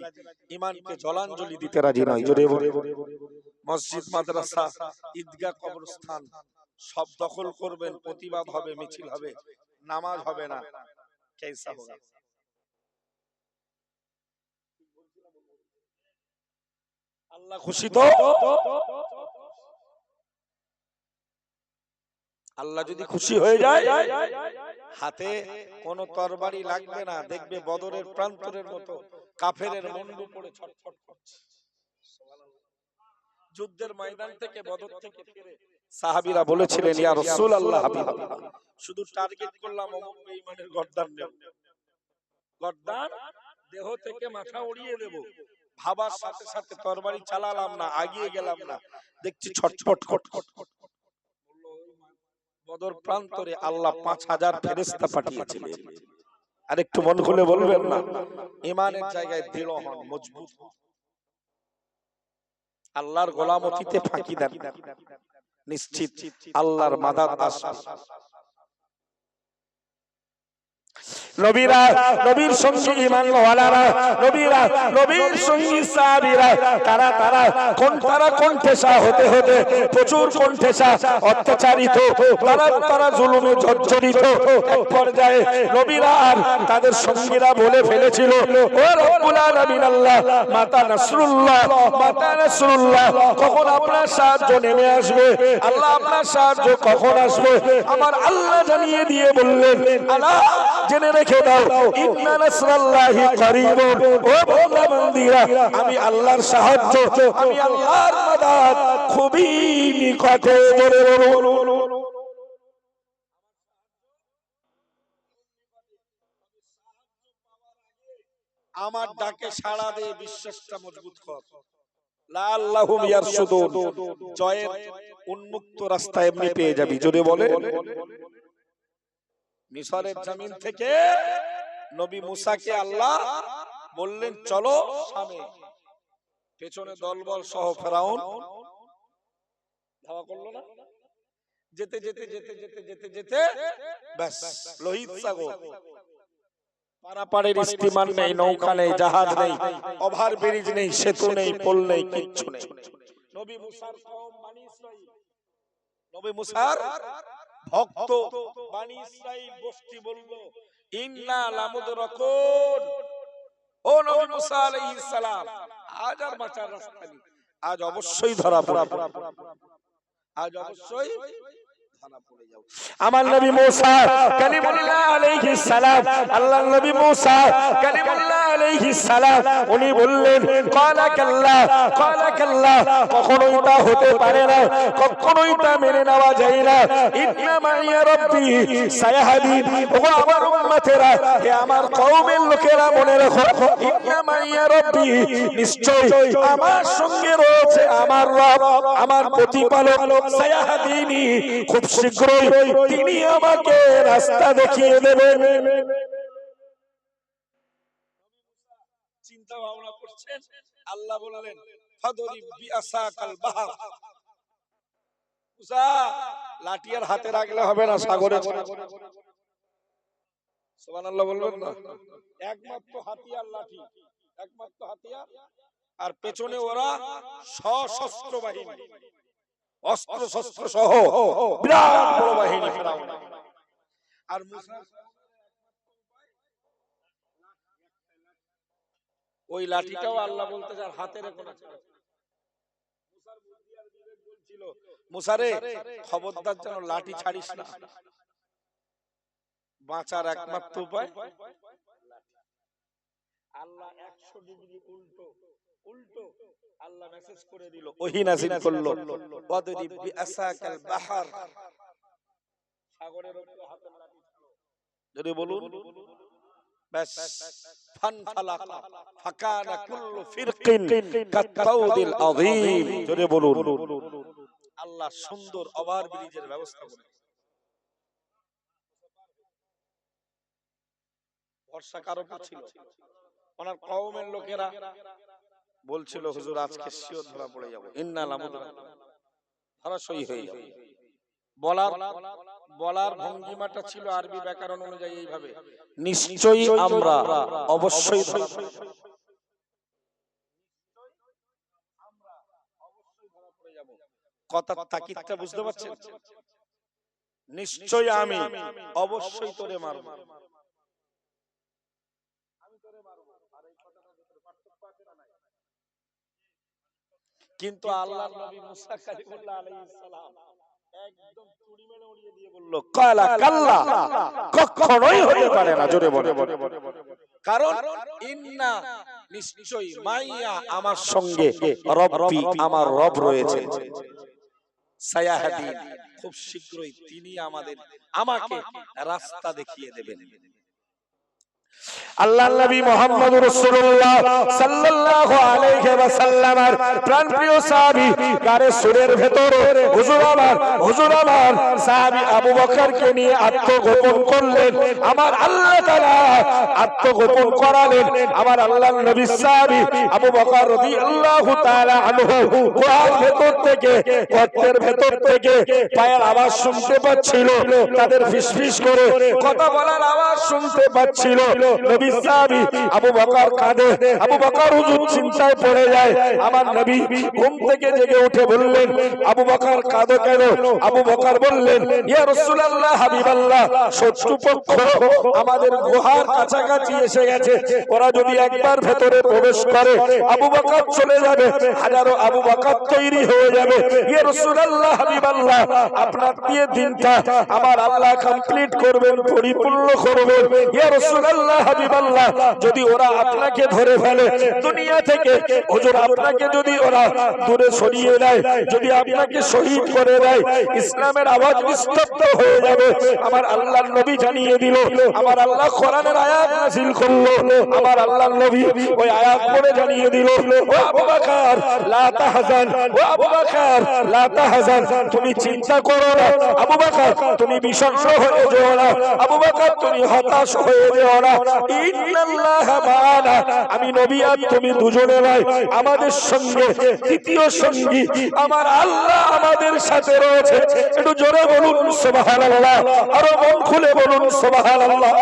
ঈমানকে জলাঞ্জলি দিতে রাজি নয়। জোরে বলে। মসজিদ, মাদ্রাসা, ঈদগাহ, কবরস্থান সব দখল করবেন, প্রতিবাদ হবে, মিছিল হবে, নামাজ হবে না। কেসা হোগা? আল্লাহ খুশি তো? আল্লাহ যদি খুশি হয়ে যায়, হাতে কোনো তরবারি লাগবে না, দেখবে বদরের প্রান্তরের মতো কাফেরের মুন্ডু পড়ে ছটফট করছে। যুদ্ধের ময়দান থেকে, বদর থেকে ফিরে সাহাবীরা বলেছিলেন, ইয়া রাসূলুল্লাহ, হাবিবাল্লাহ, শুধু টার্গেট করলাম অমুক বেঈমানের গর্দান নেব, গর্দান দেহ থেকে মাথা উড়িয়ে দেব, ভাবার সাথে সাথে তরবারি চালালাম না, আগিয়ে গেলাম না, দেখছি ছটফট খটখট। বদর প্রান্তরে আল্লাহ 5000 ফেরেশতা পাঠিয়েছিলেন। আর একটু মন খুলে বলবেন না, ঈমানের জায়গায় দৃঢ় হন, মজবুত হন, আল্লাহর গোলামতিতে ফাঁকি দেন, নিশ্চিত আল্লাহর মাদাদ আসবে। নবীরা, নবীর সঙ্গে ঈমান ওয়ালারা, নবীরা, নবীর সঙ্গে সাহাবীরা, তারা কণ্ঠেসা হতে হতে, প্রচুর কণ্ঠেসা, অত্যাচারিত, তারা জুলুমে জর্জরিত। এক পর্যায়ে নবীরা আর তাদের সঙ্গীরা বলে ফেলেছিল, ও রব্বুল আলামিন আল্লাহ, মাতা নাসরুল্লাহ, মাতা নাসরুল্লাহ, কখন আপনার সাহায্য নেমে আসবে? আল্লাহ আপনার সাহায্য কখন আসবে? আমার আল্লাহ জানিয়ে দিয়ে বললেন, আল্লাহ জেনে রেখে দাও, ইন্না নাসরাল্লাহি করিবুন। ও বান্দা বান্দীরা, আমি আল্লাহর সাহায্য, আমি আল্লাহর মাদাদ খুবই নিকটে। বলে বলুন, আমার ডাকে সাড়া দে, বিশ্বাসটা মজবুত কর। লাআল্লাহুম ইয়ারশুদুন, জয়ের উন্মুক্ত রাস্তা এমনি পেয়ে যাবি। জোরে বলে। মিশরের জমিন থেকে নবী মুসাকে আল্লাহ বললেন, চলো শামে। পেছনে দলবল সহ ফেরাউন ধাওয়া করলো না? যেতে যেতে যেতে যেতে যেতে যেতে ব্যাস লোহিত সাগর, পারাপারের স্টিমার নেই, নৌকা নেই, জাহাজ নেই, ওভারব্রিজ নেই, সেতু নেই, পোল নেই, কিচ্ছু নেই। নবী মুসার কওম বনি ইসরাইল, নবী মুসার ভক্ত বনি ইসরাইল গোষ্ঠী বলল, ইন্না লামুদরাকুন। ও নবী মুসা আলাইহিস সালাম, আজ আর বাঁচার রাস্তা নেই, আজ অবশ্যই ধরা পড়বে, আজ অবশ্যই ধরা পড়ে যাও। আমার নবী মুসা কালিমুল্লাহ আলাইহিস সালাম, আল্লাহর নবী মুসা কালিমুল্লাহ আলাইহিস সালাম, উনি বললেন, ক্বালা কাল্লা, ক্বালা কাল্লা, কখনোই তা হতে পারে না, কখনোই তা মেনে নেওয়া যায় না। ইন্না মাইয়া রাব্বি সায়াহদিন। ও আমার উম্মতেরা, হে আমার কওমের লোকেরা, মনে রাখো, ইন্না মাইয়া রাব্বি, নিশ্চয় আমার সঙ্গে রয়েছে আমার রব, আমার প্রতিপালক, সায়াহদিনী, খুব শীঘ্রই তিনি আমাকে রাস্তা দেখিয়ে দেবেন। চিন্তা ভাবনা করছেন, আল্লাহ বললেন, ফাদরিব বিআসাকাল বাহর। মুসা, লাঠি আর হাতে রাখলে হবে না, সাগরে। সুবহানাল্লাহ বলবেন না? একমাত্র হাতিয়ার লাঠি, একমাত্র হাতিয়ার, আর পেছনে ওরা সশস্ত্র বাহিনী, অস্ত্র শস্ত্র সহ বিরাট বড় বাহিনী ফেরাউন। আর মুসা ওই লাঠিটাও আল্লাহ বলতে যার হাতে রেখে না। মুসার বুদ্ধি আর বিবেক বলছিল, মুসারে খবরদার যেন লাঠি ছাড়িস না, বাঁচার একমাত্র উপায় আল্লাহ 100 ডিগ্রি উল্টো উল্টো আল্লাহ মেসেজ করে দিল, ওহী নাযিল করলো, ওয়াদরিব বিআসাকাল বাহর, সাগরের উপরে হাতের লাঠি ছাড়ো। যদি বলুন, বাস ফানফালাকা ফাকানা কুল্লু ফিরকিন কাত্তাউদিল আযীম। যদি বলুন, আল্লাহ সুন্দর ওভার ব্রিজের ব্যবস্থা করে। ভরসা কার উপর ছিল? ওনার কওমের লোকেরা বলছিল হুজুর আজকে শিওর ধরা পড়ে যাবো, ইন্না লামুদরা ধরাশয়ী হয়ে যাবে। বলার ভঙ্গিমাটা ছিল আরবি ব্যাকরণ অনুযায়ী এইভাবে, নিশ্চয়ই আমরা অবশ্যই ধরা পড়ে যাব, কথার তাকিদটা বুঝতে পারছেন? নিশ্চয়ই আমি অবশ্যই তোরে মারব। কিন্তু আল্লাহর নবী মুসা কালিমুল্লাহ আলাইহিস সালাম একদম চুরি মেরে উড়িয়ে দিয়ে বলল কালা কাল্লা, কখনোই হতে পারে না। জোরে বলে, কারণ ইন্না নিশ্চয়ই মাইয়া আমার সঙ্গে রব্বি আমার রব রয়েছে, সায়াহাদিন খুব শীঘ্রই তিনি আমাকে রাস্তা দেখিয়ে দেবেন। আল্লাহর নবী মুহাম্মদ রাসূলুল্লাহ সাল্লাল্লাহু আলাইহি ওয়াসাল্লামের প্রাণপ্রিয় সাহাবী গারে সুরের ভেতরে হুজুর আমার সাহাবী আবু বকরকে নিয়ে আত্মগোপন করলেন। আমার আল্লাহ তাআলা আত্মগোপন করালেন। আমার আল্লাহর নবী সাহাবী আবু বকর রাদিয়াল্লাহু তাআলা আনহু গুহার ভেতর থেকে, গর্তের ভেতর থেকে পায়ের আওয়াজ শুনতে পাচ্ছিল, তাদের ফিসফিস করে কথা বলার আওয়াজ শুনতে পাচ্ছিল। নবী সাহাবী আবু বকর কাঁদে, আবু বকর হুজুর চিন্তায় পড়ে যায়। আমার নবী ঘুম থেকে জেগে উঠে বললেন, আবু বকর কাঁদো কেন? আবু বকর বললেন, ইয়া রাসূলুল্লাহ হাবিবাল্লাহ, শত্রুপক্ষ আমাদের গুহার কাছাকাছি এসে গেছে, ওরা যদি একবার ভেতরে প্রবেশ করে আবু বকর চলে যাবে, হাজারো আবু বকর তৈরি হয়ে যাবে। ইয়া রাসূলুল্লাহ হাবিবাল্লাহ, আপনার দিয়ে দিনটা আমার আল্লাহ কমপ্লিট করবেন, পরিপূর্ণ করবেন। ইয়া রাসূলুল্লাহ হাবিবাল্লাহ, যদি ওরা আপনাকে ধরে ফেলে দুনিয়া থেকে, হুজুর আপনাকে যদি ওরা দূরে সরিয়ে দেয়, যদি আপনাকে শহীদ করে দেয়, ইসলামের আওয়াজ স্তব্ধ হয়ে যাবে। আমার আল্লাহর নবী জানিয়ে দিল, আমার আল্লাহ কোরআনের আয়াত নাযিল করলো, আমার আল্লাহর নবী ওই আয়াত পড়ে জানিয়ে দিল, ও আবু বকর লা তাহজান, ও আবু বকর লা তাহজান, তুমি চিন্তা করো না, আবু বকর তুমি বিষণ্ণ হয়ে যেও না, আবু বকর তুমি হতাশ হয়ে যেও না, ইন্নাল্লাহ মা'ানা, আমি নবী আর তুমি দুজনে ভাই আমাদের সঙ্গে, তৃতীয় সঙ্গী আমার আল্লাহ আমাদের সাথে রয়েছে। একটু জোরে বলুন সুবহানাল্লাহ, আরো মন খুলে বলুন সুবহানাল্লাহ।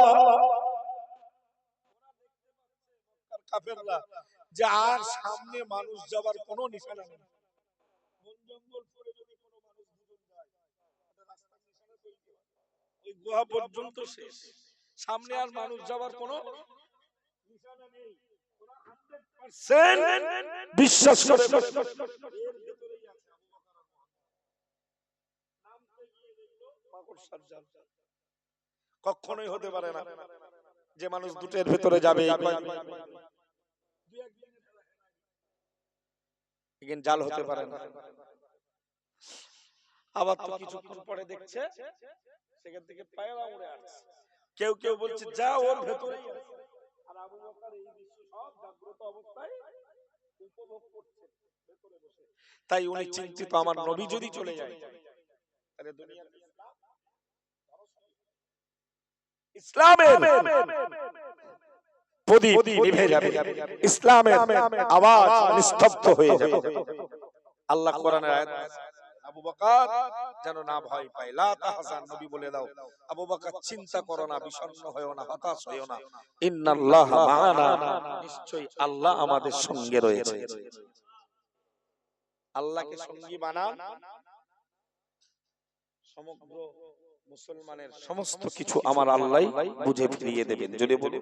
কাফেররা যে আর সামনে মানুষ যাবার কোনো নিশানা নেই, বন জঙ্গল পড়ে যদি কোনো মানুষ দুজন যায় রাস্তার নিশানা তৈরি হয়, ওই গুহা পর্যন্ত শেষ, সামনে আর মানুষ যাবার কোনো নিশানা নেই। ওরা 100% বিশ্বাস করে এর ভেতরেই আছে আবু বকর আর মুহাম্মদ। নামতে গিয়ে দেখলো মাকড়সার জাল। কখনোই হতে পারে না যে মানুষ দুটের ভেতরে যাবে, জাল হতে পারে না। আবার তো কিছুক্ষণ পরে দেখছে সেখান থেকে পায়রা উড়ে আসছে, কেউ কেউ বলছে যা ওর ভেতরেই আছে। আর আবু বকর এই দৃশ্য সব জাগ্রত অবস্থায় উপভোগ করছে ভেতরে বসে। তাই উনি চিন্তিত, আমার নবী যদি চলে যায় তাহলে দুনিয়ার ইসলামের প্রদীপ নিভে যাবে, ইসলামের আওয়াজ নিস্তব্ধ হয়ে যাবে। আল্লাহ কোরআনের আয়াত, আবু বকর যেন না ভয় পায়, লা তাহজান, নবী বলে দাও আবু বকর চিন্তা করো না, বিষণ্ণ হয়ো না, হতাশ হয়ো না, ইন্নাল্লাহ মা'ানা, নিশ্চয়ই আল্লাহ আমাদের সঙ্গে রয়েছে। আল্লাহকে সঙ্গী বানান, সমগ্র মুসলমানের সমস্ত কিছু আমার আল্লাহ বুঝে ফিরিয়ে দেবেন। যদি বলি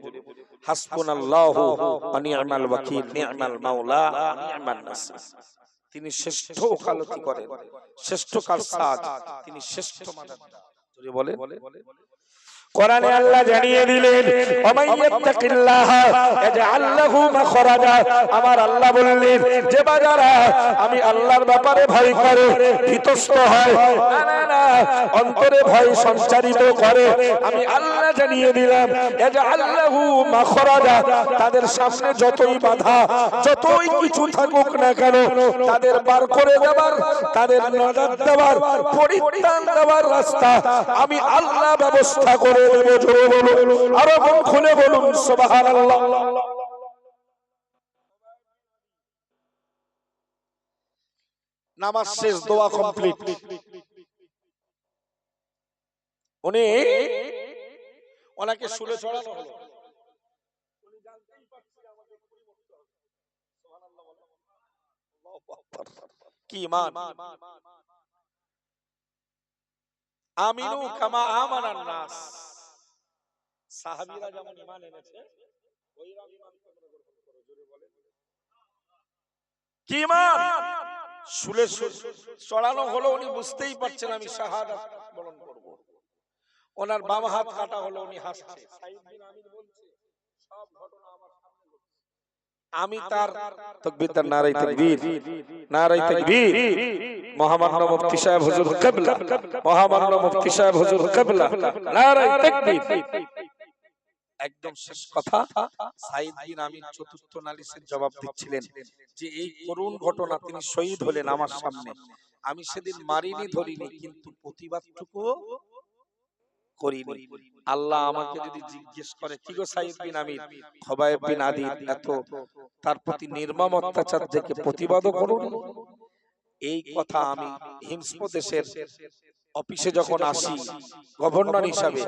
হাসবুনাল্লাহু ওয়া নি'মাল ওয়াকিল, নি'মাল মাওলা ওয়া নি'মান নাসির। তিনি শ্রেষ্ঠ ওকালতি করেন, শ্রেষ্ঠ কারসাজ, তিনি শ্রেষ্ঠ মাদারদার। যদি বলেন কোরআনে আল্লাহ জানিয়ে দিলেন, ওমাইয়াত্তাকিল্লাহা ইয়াজআল লাহু মাখরাজা, আমার আল্লাহ বললেন যে বাজারা আমি আল্লাহর ব্যাপারে ভয় করে ভীতস্ত হয়, না না অন্তরে ভয় সঞ্চারিত করে, আমি আল্লাহ জানিয়ে দিলাম ইয়াজআল লাহু মাখরাজা, তাদের সামনে যতই বাধা যতই কিছু থাকুক না কেন তাদের বার করে দেবার, তাদের নাজাত দেবার, পরিত্রাণ দেবার রাস্তা আমি আল্লাহ ব্যবস্থা করে করে দেব। জোরে বলুন, আরো মন খুলে বলুন সুবহানাল্লাহ। নামাজ শেষ, দোয়া কমপ্লিট। উনি ওনাকে শুলে চড়ানো হলো। কি ঈমান! আমিনু কামা আমানান নাস। সাহাবীরা যেমন ঈমান এনেছে ওইরকম ঈমান তোমরা গ্রহণ করো। জোরে বলেন কি ঈমান! শুলে চড়ানো হলো, উনি বুঝতেই পারছেন আমি শাহাদাত বরণ করব। ওনার বাম হাত কাটা হলো, উনি হাসছে। সাইদ বিন আমির বলছে সব ঘটনা আমার সামনে ঘটছে। আমি তার তাকবীর, তার নারায়ে তাকবীর, নারায়ে তাকবীর। মহামান্য মুফতি সাহেব হুজুর কিবলা, মহামান্য মুফতি সাহেব হুজুর কিবলা, নারায়ে তাকবীর। একদম শেষ কথা, সাইদ বিন আমির চতুর্থ নালিশের জবাব দিচ্ছিলেন যে এই করুণ ঘটনা, তিনি শহীদ হলেন আমার সামনে। আমি সেদিন মারিনি, ধরিনি, কিন্তু প্রতিবাদটুকু করিনি। আল্লাহ আমাকে যদি জিজ্ঞেস করে কি গো সাইদ বিন আমির, খবায়েব বিন আদির এত তার প্রতি নির্মম অত্যাচার দেখে প্রতিবাদও করুনি, এই কথা আমি হিমস্র দেশের অফিসে যখন আসি গভর্নর হিসাবে,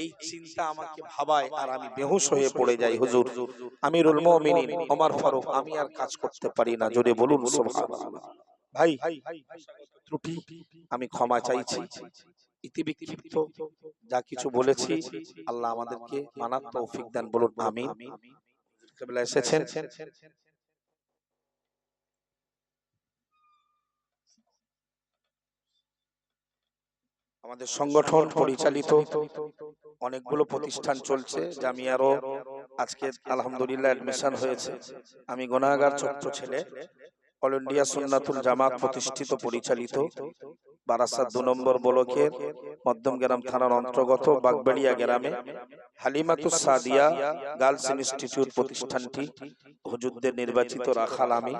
এই চিন্তা আমাকে ভাবায় আর আমি বেহুশ হয়ে পড়ে যাই। হুজুর আমিরুল মুমিনিন ওমর ফারুক, আমি আর কাজ করতে পারি না। জোরে বলুন সুবহানাল্লাহ। ভাই ত্রুটি আমি ক্ষমা চাইছি, ইতিবিক্ষিপ্ত যা কিছু বলেছি আল্লাহ আমাদেরকে মানার তৌফিক দেন। বলুন আমিন। কিবলা এসেছেন, আমাদের সংগঠন পরিচালিত অনেকগুলো প্রতিষ্ঠান চলছে। জামিয়ারও আজকে আলহামদুলিল্লাহ অ্যাডমিশন হয়েছে। আমি গুনাহগার ছোট্ট ছেলে, অল ইন্ডিয়া সুন্নাতুল জামাত প্রতিষ্ঠিত পরিচালিত বারাসাত ২ নম্বর ব্লকের মধ্যমগ্রাম থানার অন্তর্গত বাগবাড়িয়া গ্রামে হালিমাতুস সাদিয়া গার্লস ইনস্টিটিউট প্রতিষ্ঠানটি হুজুরদের নির্বাচিত রাখাল আমি।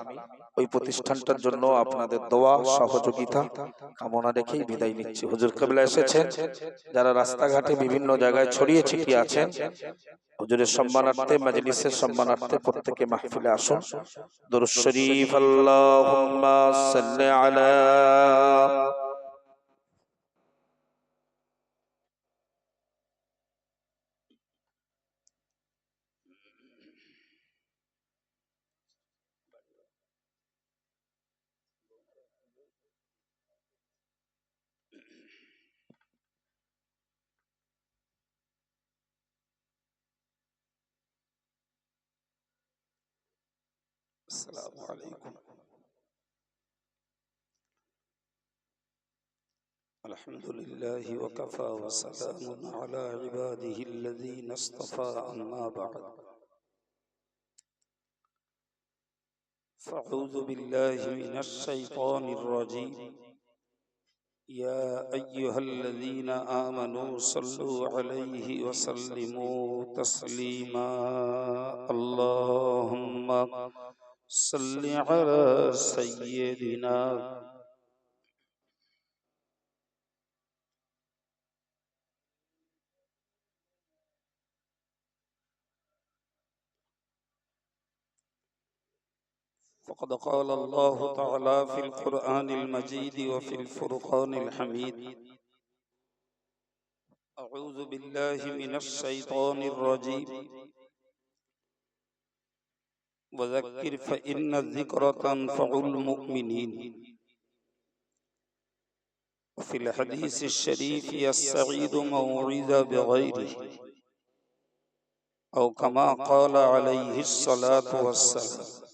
ওই প্রতিষ্ঠানটার জন্য আপনাদের দোয়া সহযোগিতা কামনা রেখেই বিদায় নিচ্ছি। হুজুর কিবলা এসেছেন, যারা রাস্তাঘাটে বিভিন্ন জায়গায় ছড়িয়ে ছিটিয়ে আছেন, হুজুরের সম্মানার্থে, মাজলিসের সম্মানার্থে প্রত্যেকে মাহফিলে আসুন। দুরূদ শরীফ, আল্লাহুম্মা সাল্লি আলা আসসালামু আলাইকুম। আলহামদুলিল্লাহি ওয়া কাফা ওয়া সালামুন আলা ইবাদিহিল্লাযীনা ইসতাফা, আম্মা বা'দ। ফাউযু বিল্লাহি মিনাশ শাইতানির রাজীম। ইয়া আইয়ুহাল্লাযীনা আমানু সাল্লু আলাইহি ওয়া সাল্লিমু তাসলিমা। আল্লাহুম্মা সাল্লি আলা সাইয়্যিদিনা فقد قال الله تعالى في القرآن المجيد وفي الفرقان الحميد: أعوذ بالله من الشيطان الرجيم، وذكر فإن الذكر تنفع المؤمنين. وفي الحديث الشريف: السعيد موعظ بغيره، أو كما قال عليه الصلاة والسلام.